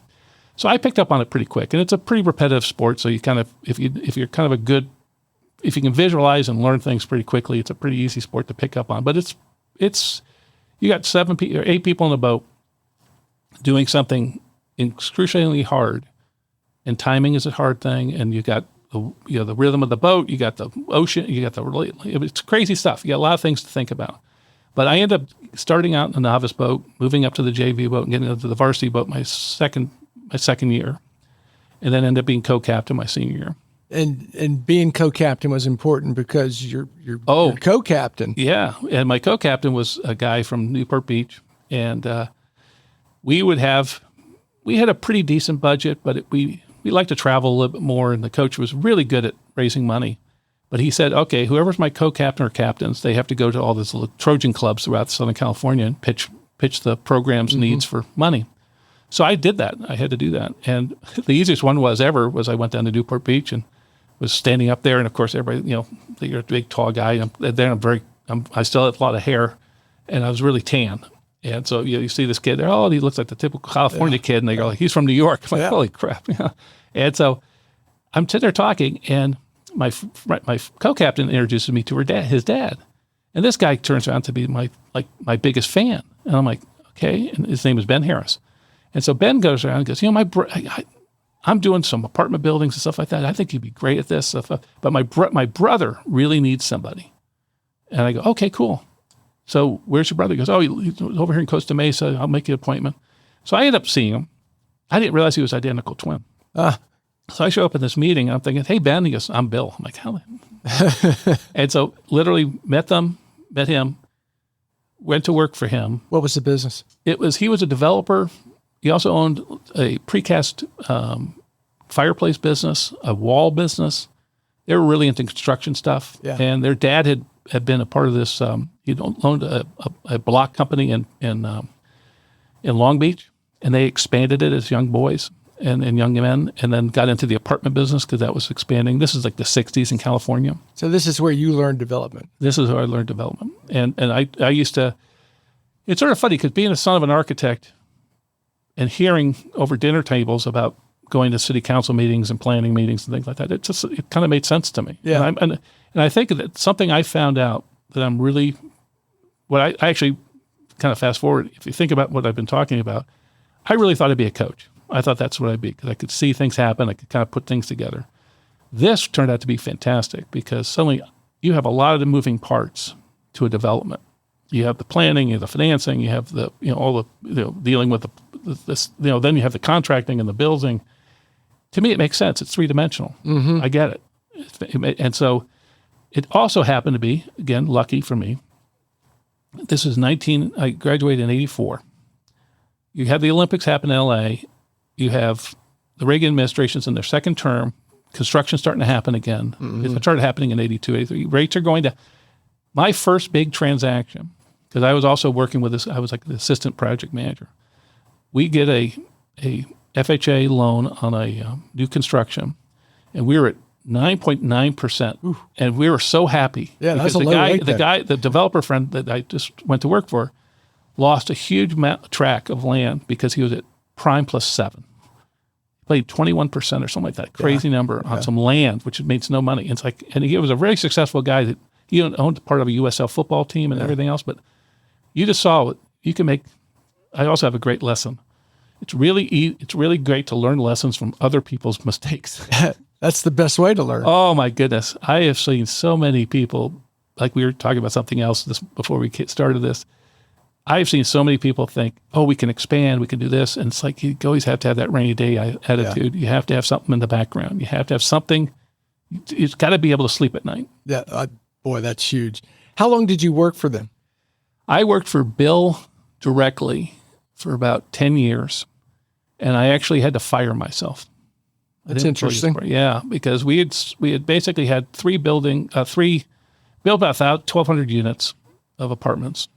So I picked up on it pretty quick, and it's a pretty repetitive sport. So you kind of, if you're kind of if you can visualize and learn things pretty quickly, it's a pretty easy sport to pick up on. But it's you got 8 people in a boat doing something excruciatingly hard, and timing is a hard thing. And you got the rhythm of the boat, you got the ocean, it's crazy stuff. You got a lot of things to think about. But I ended up starting out in a novice boat, moving up to the JV boat, and getting into the varsity boat my second year, and then ended up being co-captain my senior year. And being co-captain was important because you're co-captain. Yeah, and my co-captain was a guy from Newport Beach, and we had a pretty decent budget, but we liked to travel a little bit more, and the coach was really good at raising money. But he said, okay, whoever's my co-captain or captains, they have to go to all these little Trojan clubs throughout Southern California and pitch the program's needs for money. So I did that. I had to do that. And the easiest one was I went down to Newport Beach and was standing up there. And of course, everybody, you're a big, tall guy. I still have a lot of hair, and I was really tan. And so you see this kid there, he looks like the typical California kid. And they go, like, he's from New York. I'm like, holy crap. And so I'm sitting there talking, and my co-captain introduces me to his dad. And this guy turns out to be my biggest fan. And I'm like, okay. And his name is Ben Harris. And so Ben goes around and goes, I'm doing some apartment buildings and stuff like that. I think you'd be great at this stuff. But my brother really needs somebody. And I go, okay, cool. So where's your brother? He goes, he's over here in Costa Mesa. I'll make you an appointment. So I end up seeing him. I didn't realize he was identical twin. So I show up in this meeting, and I'm thinking, hey, Ben. He goes, I'm Bill. I'm like, how? And so literally met him, went to work for him. What was the business? He was a developer. He also owned a precast fireplace business, a wall business. They were really into construction stuff. Yeah. And their dad had been a part of this. He owned a block company in Long Beach, and they expanded it as young boys and young men, and then got into the apartment business because that was expanding. This is like the 60s in California. So this is where you learned development. This is where I learned development. And I used to, it's sort of funny because being a son of an architect and hearing over dinner tables about going to city council meetings and planning meetings and things like that, it kind of made sense to me. Yeah. And I think that something I found out that I'm really, I actually kind of fast forward, if you think about what I've been talking about, I really thought I'd be a coach. I thought that's what I'd be because I could see things happen. I could kind of put things together. This turned out to be fantastic because suddenly you have a lot of the moving parts to a development. You have the planning, you have the financing, you have the, all the, dealing with this, then you have the contracting and the building. To me, it makes sense. It's three-dimensional. Mm-hmm. I get it. And so it also happened to be, again, lucky for me. This is I graduated in 84. You have the Olympics happen in L.A. You have the Reagan administration's in their second term. Construction's starting to happen again. Mm-hmm. It started happening in 82, 83. Rates are going to, my first big transaction, because I was also working with this, I was like the assistant project manager. We get a FHA loan on a new construction, and we were at 9.9%. And we were so happy. Yeah, that's a low rate. The developer friend that I just went to work for lost a huge tract of land because he was at prime plus 7. He paid 21% or something like that, crazy number on some land, which makes no money. It's like, and he was a very successful guy that he owned part of a USL football team and everything else. But you just saw what you can make. I also have a great lesson. It's really great to learn lessons from other people's mistakes. That's the best way to learn. Oh my goodness. I have seen so many people, like we were talking about something else before we started this. I've seen so many people think, we can expand, we can do this. And it's like you always have to have that rainy day attitude. Yeah. You have to have something in the background. You have to have something. You've got to be able to sleep at night. Yeah, boy, that's huge. How long did you work for them? I worked for Bill directly for about 10 years. And I actually had to fire myself. That's interesting. Yeah, because we had basically had built about 1,200 units of apartments.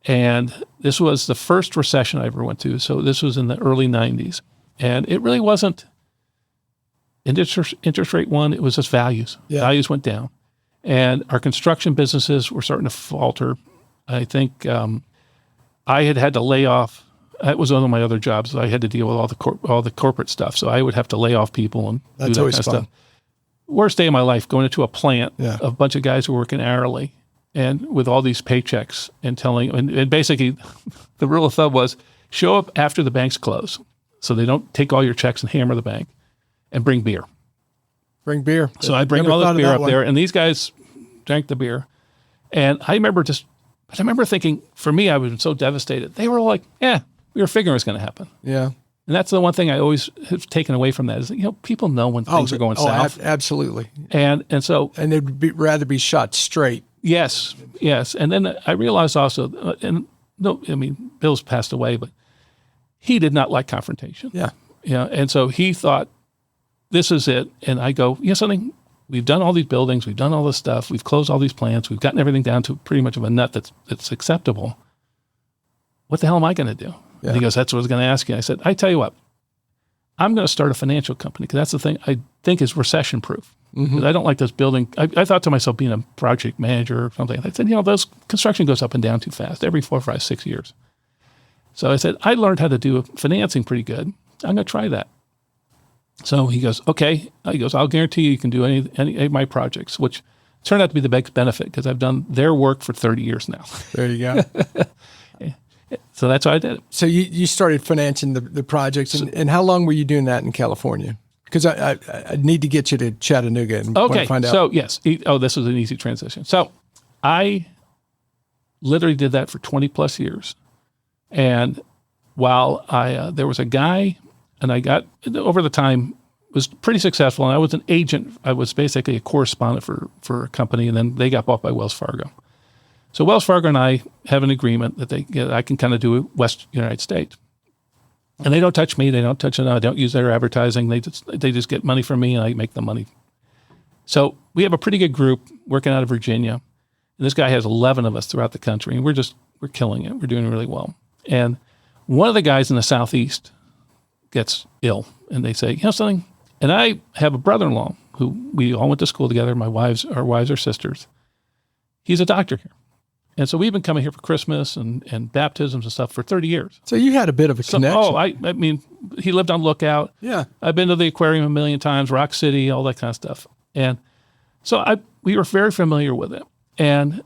And this was the first recession I ever went to. So this was in the early 90s. And it really wasn't interest rate one, it was just values. Yeah. Values went down. And our construction businesses were starting to falter. I think I had to lay off. That was one of my other jobs. I had to deal with all the corporate stuff. So I would have to lay off people and do that kind of stuff. Worst day of my life, going into a plant, a bunch of guys who were working hourly and with all these paychecks and and basically the rule of thumb was show up after the banks close so they don't take all your checks and hammer the bank, and bring beer. Bring beer. So I bring all this beer up there, and these guys drank the beer. And I remember thinking, for me, I was so devastated. They were all like, yeah, we were figuring it was going to happen. Yeah. And that's the one thing I always have taken away from that is, people know when things are going south. Absolutely. And they'd rather be shot straight. Yes. And then I realized also, Bill's passed away, but he did not like confrontation. Yeah. And so he thought, this is it. And I go, something, we've done all these buildings, we've done all this stuff, we've closed all these plants, we've gotten everything down to pretty much of a nut that's acceptable. What the hell am I going to do? Yeah. And he goes, that's what I was going to ask you. I said, I tell you what, I'm going to start a financial company because that's the thing I think is recession proof. Because I don't like those building. I thought to myself, being a project manager or something, I said, those construction goes up and down too fast every 4, 5, 6 years. So I said, I learned how to do financing pretty good. I'm going to try that. So he goes, okay. He goes, I'll guarantee you can do any of my projects, which turned out to be the biggest benefit because I've done their work for 30 years now. There you go. So that's how I did it. So you started financing the projects, and how long were you doing that in California? Because I need to get you to Chattanooga and find out. So yes. This was an easy transition. So I literally did that for 20 plus years. And while there was a guy, and I got, over the time, was pretty successful. And I was an agent. I was basically a correspondent for a company, and then they got bought by Wells Fargo. So Wells Fargo and I have an agreement that I can kind of do West United States. And they don't touch me. They don't touch it. I don't use their advertising. They just get money from me, and I make the money. So we have a pretty good group working out of Virginia. And this guy has 11 of us throughout the country, and we're killing it. We're doing really well. And one of the guys in the Southeast gets ill, and they say, something. And I have a brother-in-law who we all went to school together. Our wives are sisters. He's a doctor here. And so we've been coming here for Christmas and baptisms and stuff for 30 years. So you had a bit of a connection. I mean, he lived on Lookout. Yeah. I've been to the aquarium a million times, Rock City, all that kind of stuff. And so we were very familiar with it. And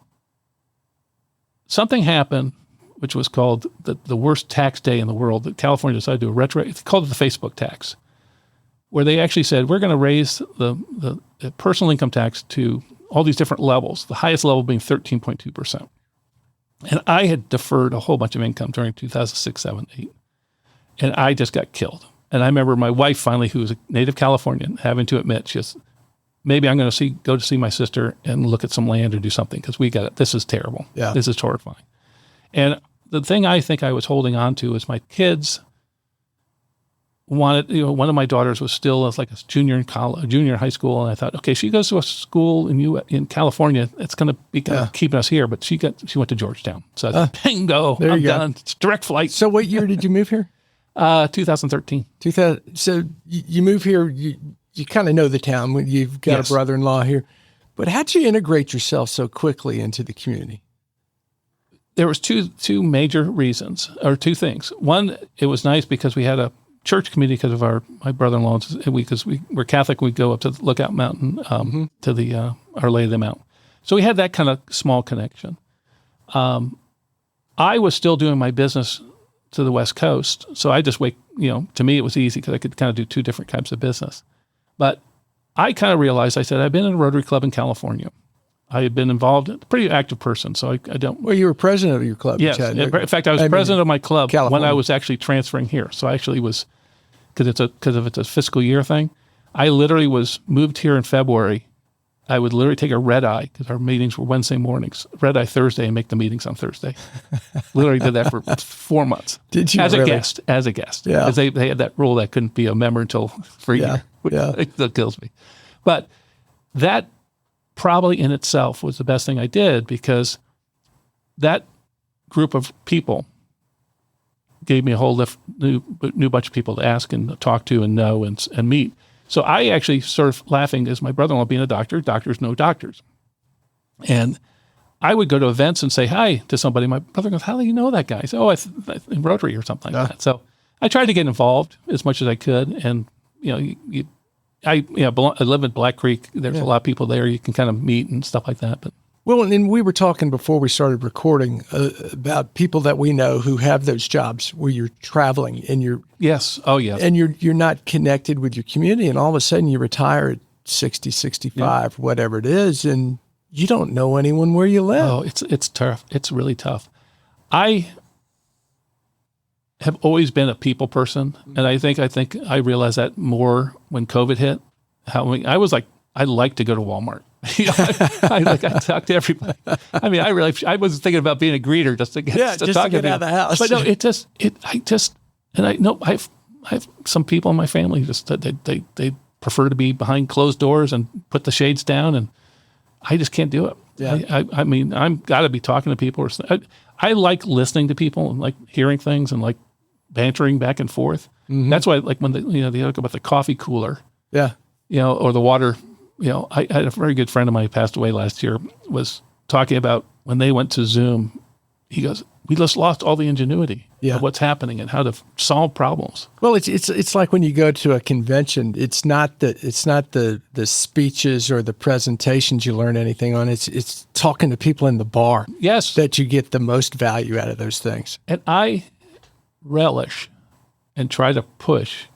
something happened, which was called the worst tax day in the world, that California decided to do a retro. It's called the Facebook tax, where they actually said, we're going to raise the personal income tax to all these different levels, the highest level being 13.2%. And I had deferred a whole bunch of income during 2006, 7, 8. And I just got killed. And I remember my wife finally, who was a native Californian, having to admit, maybe I'm going to go to see my sister and look at some land or do something because we got it. This is terrible. Yeah. This is horrifying. And the thing I think I was holding on to is my kids wanted, one of my daughters was still like a junior in college, junior in high school. And I thought, okay, she goes to a school in California. It's going to be kind of keeping us here. But she went to Georgetown. So I said, bingo, I'm done. It's direct flight. So what year did you move here? 2013. So you move here, you kind of know the town when you've got a brother-in-law here. But how'd you integrate yourself so quickly into the community? There was two major reasons, or two things. One, it was nice because we had a church community because of my brother-in-law, because we're Catholic. We go up to the Lookout Mountain, to the Our Lady of the Mount. So we had that kind of small connection. I was still doing my business to the West Coast, so I just to me it was easy because I could kind of do two different types of business. But I kind of realized, I said, I've been in a Rotary Club in California. I had been involved, a pretty active person, so I don't... Well, you were president of your club. Yes. In fact, I was president of my club when I was actually transferring here. So I actually was, because it's a fiscal year thing, I literally moved here in February. I would literally take a red eye, because our meetings were Wednesday mornings, red eye Thursday, and make the meetings on Thursday. Literally did that for 4 months. Did you As really? As a guest. Yeah. Because they had that rule that I couldn't be a member until for a year, which that kills me. But that probably in itself was the best thing I did, because that group of people gave me a whole new bunch of people to ask and talk to and know and meet. So I actually sort of laughing as my brother-in-law being a doctor, doctors know doctors. And I would go to events and say hi to somebody. My brother goes, how do you know that guy? I said, in Rotary or something like that. So I tried to get involved as much as I could. And, I live in Black Creek. There's a lot of people there you can kind of meet and stuff like that. But well, and we were talking before we started recording about people that we know who have those jobs where you're traveling and you're and you're not connected with your community, and all of a sudden you retire at 60, 65, whatever it is, and you don't know anyone where you live. Oh, it's tough. It's really tough. I have always been a people person, and I think I realized that more when COVID hit. I was like, I like to go to Walmart. I talk to everybody. I mean, I was thinking about being a greeter just to get out of the house. But no, I have some people in my family just that they prefer to be behind closed doors and put the shades down, and I just can't do it. Yeah. I mean, I'm got to be talking to people. I like listening to people and like hearing things and like bantering back and forth. Mm-hmm. That's why, like when they talk about the coffee cooler, or the water. I had a very good friend of mine who passed away last year, was talking about when they went to Zoom. He goes, we just lost all the ingenuity of what's happening and how to solve problems. Well, it's like when you go to a convention, it's not the speeches or the presentations you learn anything on. It's talking to people in the bar. Yes. That you get the most value out of those things. And I relish and try to push,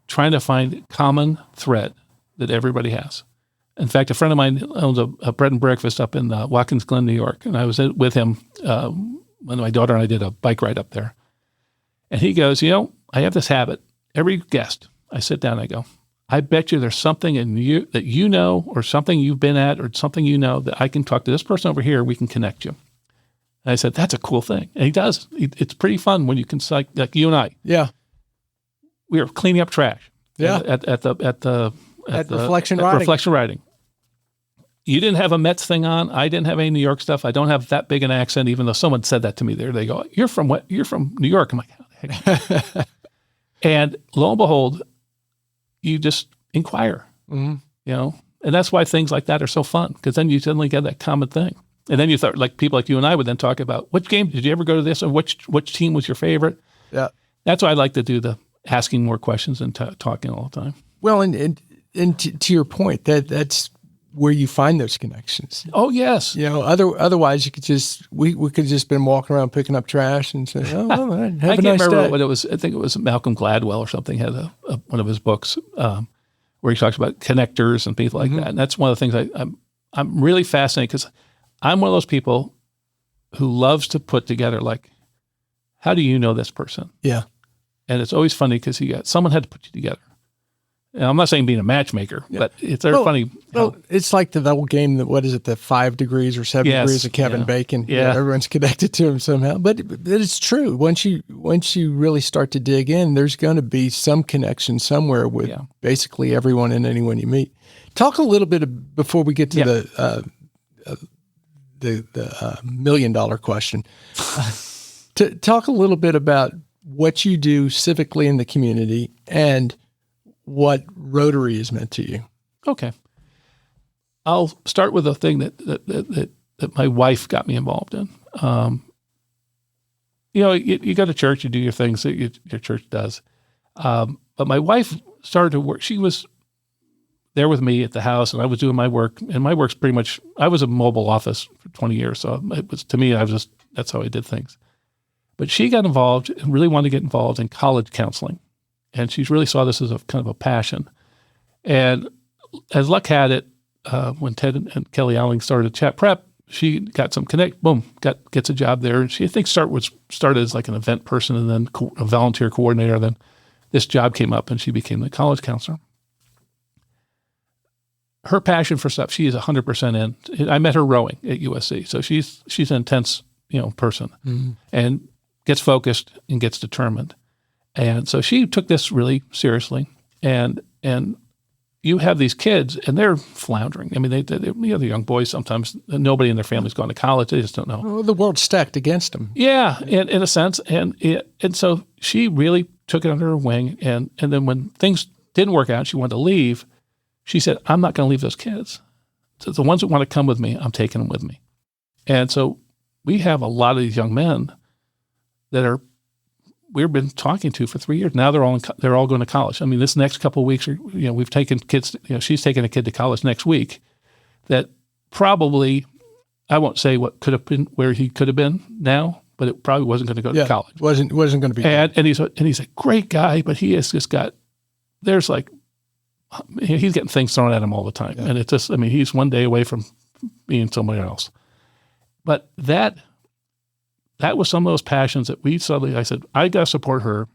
trying to find common thread that everybody has. In fact, a friend of mine owns a bread and breakfast up in Watkins Glen, New York, and I was with him when my daughter and I did a bike ride up there. And he goes, I have this habit. Every guest, I sit down and I go, I bet you there's something in you that you know, or something you've been at, or something you know that I can talk to this person over here, we can connect you. And I said, that's a cool thing. And he does. It's pretty fun when you can, like you and I. Yeah. We were cleaning up trash. Yeah. At Reflection Writing. You didn't have a Mets thing on. I didn't have any New York stuff. I don't have that big an accent, even though someone said that to me there. They go, you're from New York. I'm like, how the heck? And lo and behold, you just inquire, and that's why things like that are so fun, because then you suddenly get that common thing. And then you thought, like people like you and I would then talk about, which game, did you ever go to this? Or which team was your favorite? Yeah. That's why I like to do the asking more questions and talking all the time. Well, and to your point, that's where you find those connections. Oh, yes. Otherwise you could we could have just been walking around picking up trash and say, oh, well, have a nice day. I can't remember what it was. I think it was Malcolm Gladwell or something had one of his books where he talks about connectors and people like that. And that's one of the things I'm really fascinated, because I'm one of those people who loves to put together, like, how do you know this person? Yeah. And it's always funny because someone had to put you together. And I'm not saying being a matchmaker, but it's funny. Well, it's like the whole game, the 5 degrees or 7 degrees of Kevin Bacon. Yeah. Everyone's connected to him somehow. But it's true. Once you really start to dig in, there's going to be some connection somewhere with basically everyone and anyone you meet. Talk a little bit before we get to the $1 million question. To talk a little bit about what you do civically in the community and what Rotary is meant to you. Okay. I'll start with a thing that my wife got me involved in. You go to church, you do your things that your church does. But my wife started to work. She was there with me at the house, and I was doing my work. And my work's pretty much, I was a mobile office for 20 years. So it was, to me, that's how I did things. But she got involved and really wanted to get involved in college counseling. And she really saw this as a kind of a passion. And as luck had it, when Ted and Kelly Alling started Chat Prep, she got some connect, boom, gets a job there. And she, I think, started as like an event person and then a volunteer coordinator. Then this job came up and she became the college counselor. her passion for stuff, she is 100% in. I met her rowing at USC, so she's an intense, person, and gets focused and gets determined. And so she took this really seriously. And you have these kids, and they're floundering. I mean, they're young boys sometimes. Nobody in their family's gone to college. They just don't know. Well, the world's stacked against them. Yeah, in a sense. And so she really took it under her wing. And then when things didn't work out, she wanted to leave. She said, I'm not going to leave those kids. So the ones that want to come with me, I'm taking them with me. And so we have a lot of these young men that we've been talking to for 3 years. Now they're all going to college. I mean, this next couple of weeks, we've taken kids, she's taking a kid to college next week that probably, I won't say what could have been, where he could have been now, but it probably wasn't going to go to college. Wasn't going to be. And he's a great guy, but he has just there's like, he's getting things thrown at him all the time. Yeah. And it's just, he's one day away from being somebody else. But that was some of those passions that I said, I got to support her.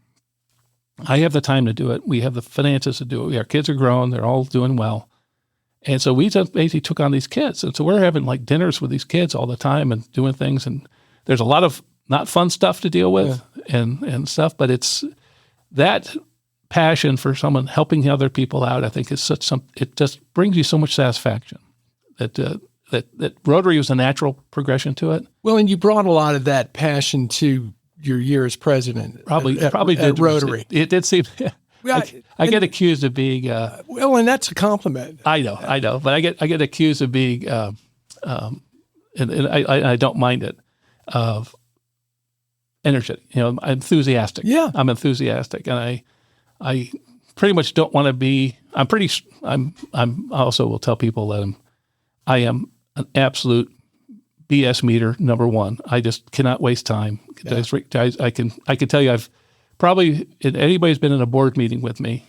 I have the time to do it. We have the finances to do it. Our kids are grown. They're all doing well. And so we just basically took on these kids. And so we're having like dinners with these kids all the time and doing things. And there's a lot of not fun stuff to deal with and stuff, but it's that passion for someone helping other people out, I think is it just brings you so much satisfaction that Rotary was a natural progression to it. Well, and you brought a lot of that passion to your year as president. Probably at Rotary. It did seem. I get accused of being. Well, and that's a compliment. I know, but I get accused of being, and I don't mind it, of energetic. I'm enthusiastic. Yeah, I'm enthusiastic, and I pretty much don't want to be. I'm also will tell people that I am an absolute BS meter number one. I just cannot waste time. Yeah. I can tell you, I've probably, anybody who's been in a board meeting with me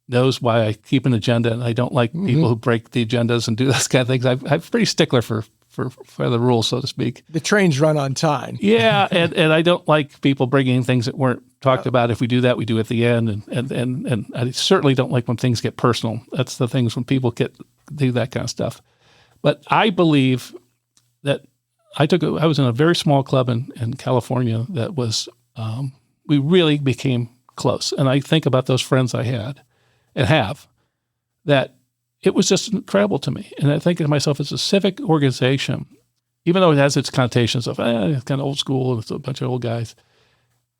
knows why I keep an agenda, and I don't like people who break the agendas and do those kind of things. I'm pretty stickler for the rules, so to speak. The trains run on time. Yeah, and I don't like people bringing things that weren't talked about. If we do that, we do at the end, and I certainly don't like when things get personal. That's the things when people do that kind of stuff. But I believe that I was in a very small club in California that was, we really became close. And I think about those friends I had and have, that it was just incredible to me. And I think to myself, it's a civic organization, even though it has its connotations of, it's kind of old school and it's a bunch of old guys.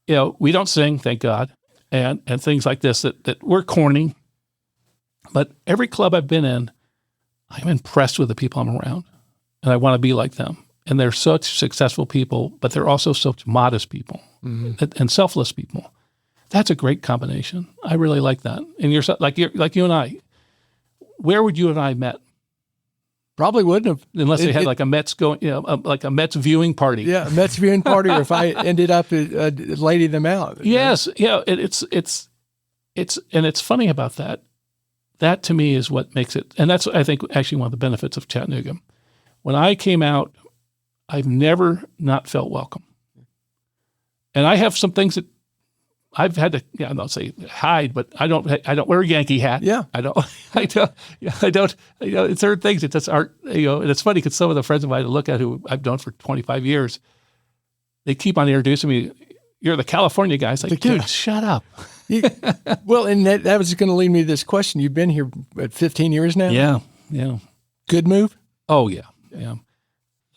We don't sing, thank God, and things like this that we're corny. But every club I've been in, I'm impressed with the people I'm around, and I want to be like them. And they're such successful people, but they're also such modest people and selfless people. That's a great combination. I really like that. And you're like you and I. Where would you and I met? Probably wouldn't have, unless they had like a Mets like a Mets viewing party. Yeah, a Mets viewing party, or if I ended up lading them out. Yes, yeah. It's funny about that. That to me is what makes it, and that's I think actually one of the benefits of Chattanooga. When I came out, I've never not felt welcome, and I have some things that I've had to, I don't say hide, but I don't wear a Yankee hat. Yeah, I don't. It's certain things that just aren't. And it's funny because some of the friends of mine I look at who I've known for 25 years, they keep on introducing me. You're the California guy. It's like, dude, shut up. Well, and that was going to lead me to this question. You've been here, 15 years now? Yeah. Good move? Oh, yeah.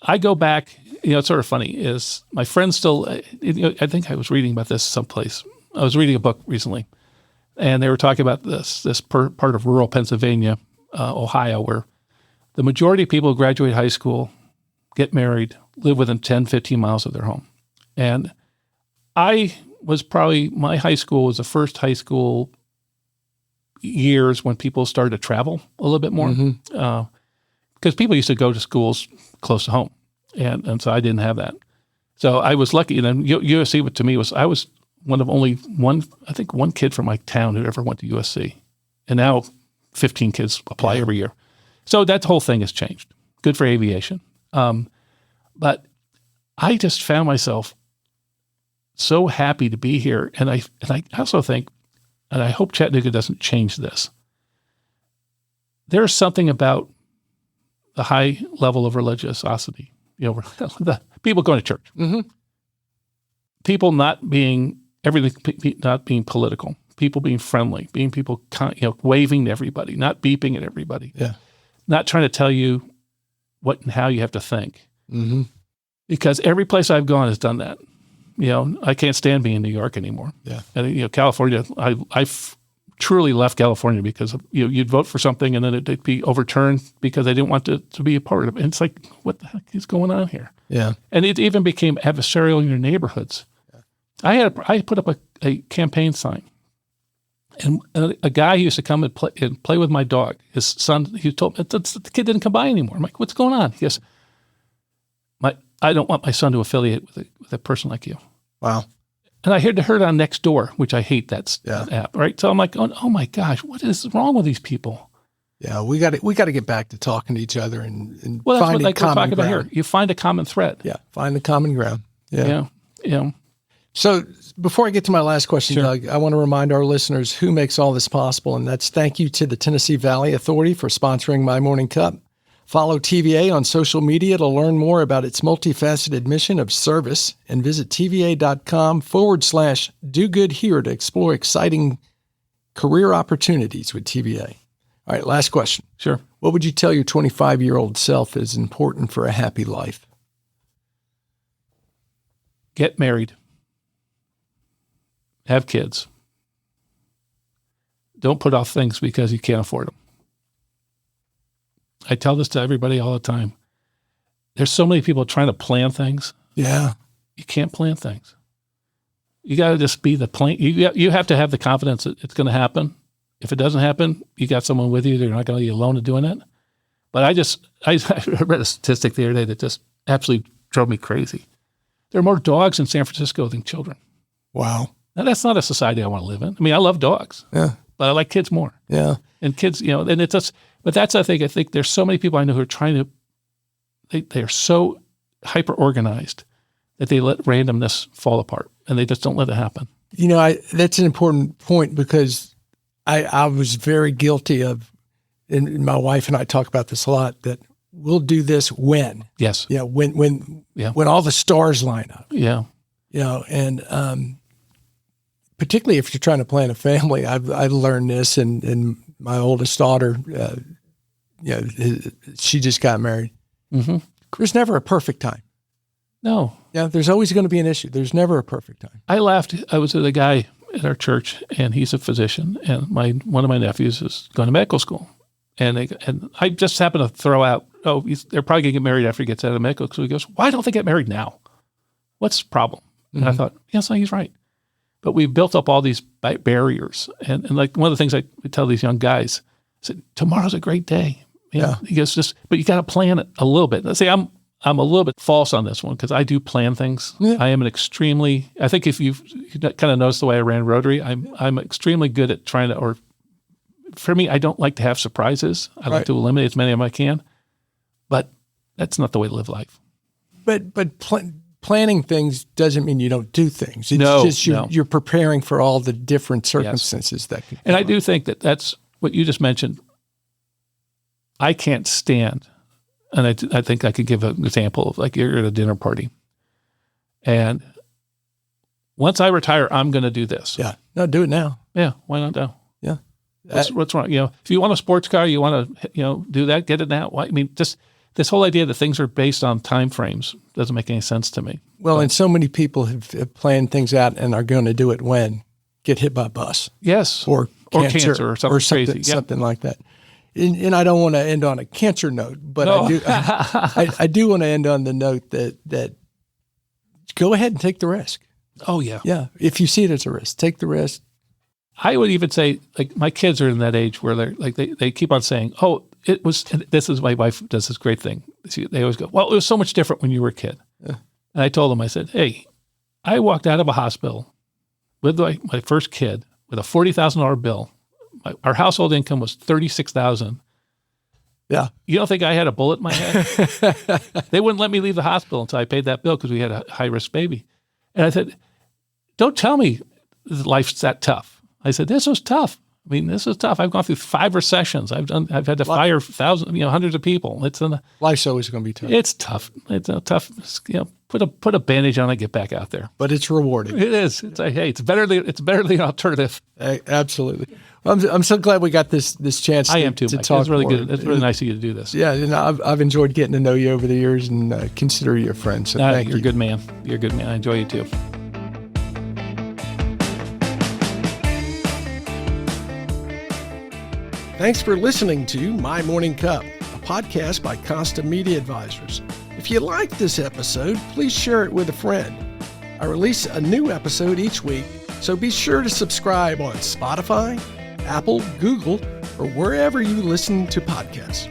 I go back, it's sort of funny, is my friends still, I think I was reading about this someplace. I was reading a book recently, and they were talking about this part of rural Pennsylvania, Ohio, where the majority of people who graduate high school, get married, live within 10, 15 miles of their home. And my high school was the first high school years when people started to travel a little bit more. Because people used to go to schools close to home. And so I didn't have that. So I was lucky. And then USC to me I was one of only one kid from my town who ever went to USC. And now 15 kids apply every year. So that whole thing has changed. Good for aviation. But I just found myself so happy to be here. And I also think, and I hope Chattanooga doesn't change this, there's something about the high level of religiosity, the people going to church, people not being not being political, people being friendly, being people, waving to everybody, not beeping at everybody, not trying to tell you what and how you have to think. Because every place I've gone has done that. I can't stand being in New York anymore. Yeah. And, California, I've truly left California because you'd vote for something and then it'd be overturned because they didn't want to be a part of it. And it's like, what the heck is going on here? Yeah. And it even became adversarial in your neighborhoods. Yeah. I put up a campaign sign, and a guy used to come and play with my dog. His son, he told me, the kid didn't come by anymore. I'm like, what's going on? He goes, I don't want my son to affiliate with a person like you. Wow. And I heard it on Nextdoor, which I hate that app, right? So I'm like, oh my gosh, what is wrong with these people? Yeah, we got to get back to talking to each other and finding common ground. Well, that's what we're talking about here. You find a common thread. Yeah, find the common ground. Yeah. So before I get to my last question, Doug, I want to remind our listeners who makes all this possible, and that's thank you to the Tennessee Valley Authority for sponsoring My Morning Cup. Follow TVA on social media to learn more about its multifaceted mission of service, and visit TVA.com/do-good-here to explore exciting career opportunities with TVA. All right, last question. Sure. What would you tell your 25-year-old self is important for a happy life? Get married. Have kids. Don't put off things because you can't afford them. I tell this to everybody all the time. There's so many people trying to plan things. Yeah. You can't plan things. You got to just be the plan. You have to have the confidence that it's going to happen. If it doesn't happen, you got someone with you. They're not going to leave you alone in doing it. But I read a statistic the other day that just absolutely drove me crazy. There are more dogs in San Francisco than children. Wow. Now, that's not a society I want to live in. I mean, I love dogs. Yeah. But I like kids more. Yeah. And kids, and it's just, but that's, I think there's so many people I know who are trying to, they are so hyper-organized that they let randomness fall apart, and they just don't let it happen. That's an important point, because I was very guilty of, and my wife and I talk about this a lot, that we'll do this when. Yes. Yeah, when all the stars line up. Yeah. And particularly if you're trying to plan a family, I've learned this, and my oldest daughter, she just got married. Mm-hmm. There's never a perfect time. No. Yeah, there's always going to be an issue. There's never a perfect time. I laughed. I was with a guy at our church, and he's a physician, and one of my nephews is going to medical school. And I just happened to throw out, they're probably going to get married after he gets out of medical school. He goes, why don't they get married now? What's the problem? Mm-hmm. And I thought, yes, he's right. But we've built up all these barriers. And like one of the things I tell these young guys, I said, tomorrow's a great day. Yeah. He goes, but you got to plan it a little bit. Let's say I'm a little bit false on this one, because I do plan things. Yeah. I am I think if you kind of noticed the way I ran Rotary, I'm extremely good at trying to, or for me, I don't like to have surprises. I like to eliminate as many of them I can, but that's not the way to live life. But planning things doesn't mean you don't do things. It's just you're preparing for all the different circumstances that can come. And I do think that's what you just mentioned. I can't stand, and I think I could give an example of, like, you're at a dinner party, and once I retire, I'm going to do this. Yeah. No, do it now. Yeah. Why not now? Yeah. What's wrong? If you want a sports car, you want to, do that, get it now. I mean, just this whole idea that things are based on time frames doesn't make any sense to me. Well, and so many people have planned things out and are going to do it when get hit by a bus. Yes. Or cancer or something crazy. Something like that. And I don't want to end on a cancer note, but no. I do want to end on the note that go ahead and take the risk. Oh, yeah. Yeah. If you see it as a risk, take the risk. I would even say, like, my kids are in that age where they're like, they keep on saying, it was, and this is, my wife does this great thing. They always go, well, it was so much different when you were a kid. Yeah. And I told them, I said, hey, I walked out of a hospital with my first kid with a $40,000 bill. Our household income was $36,000. Yeah. You don't think I had a bullet in my head? They wouldn't let me leave the hospital until I paid that bill, because we had a high-risk baby. And I said, don't tell me life's that tough. I said, this was tough. I mean, this is tough. I've gone through 5 recessions. I've had to fire thousands, hundreds of people. Life's always going to be tough. It's tough. It's a tough. Put a bandage on it, get back out there. But it's rewarding. It is. It's like, hey, it's better than an alternative. Absolutely. I'm so glad we got this chance. I am too. To Mike. talk. It's really more. good. It's really nice of you to do this. Yeah, and I've enjoyed getting to know you over the years and consider you a friend. So thank you. You're a good man. You're a good man. I enjoy you too. Thanks for listening to My Morning Cup, a podcast by Costa Media Advisors. If you like this episode, please share it with a friend. I release a new episode each week, so be sure to subscribe on Spotify, Apple, Google, or wherever you listen to podcasts.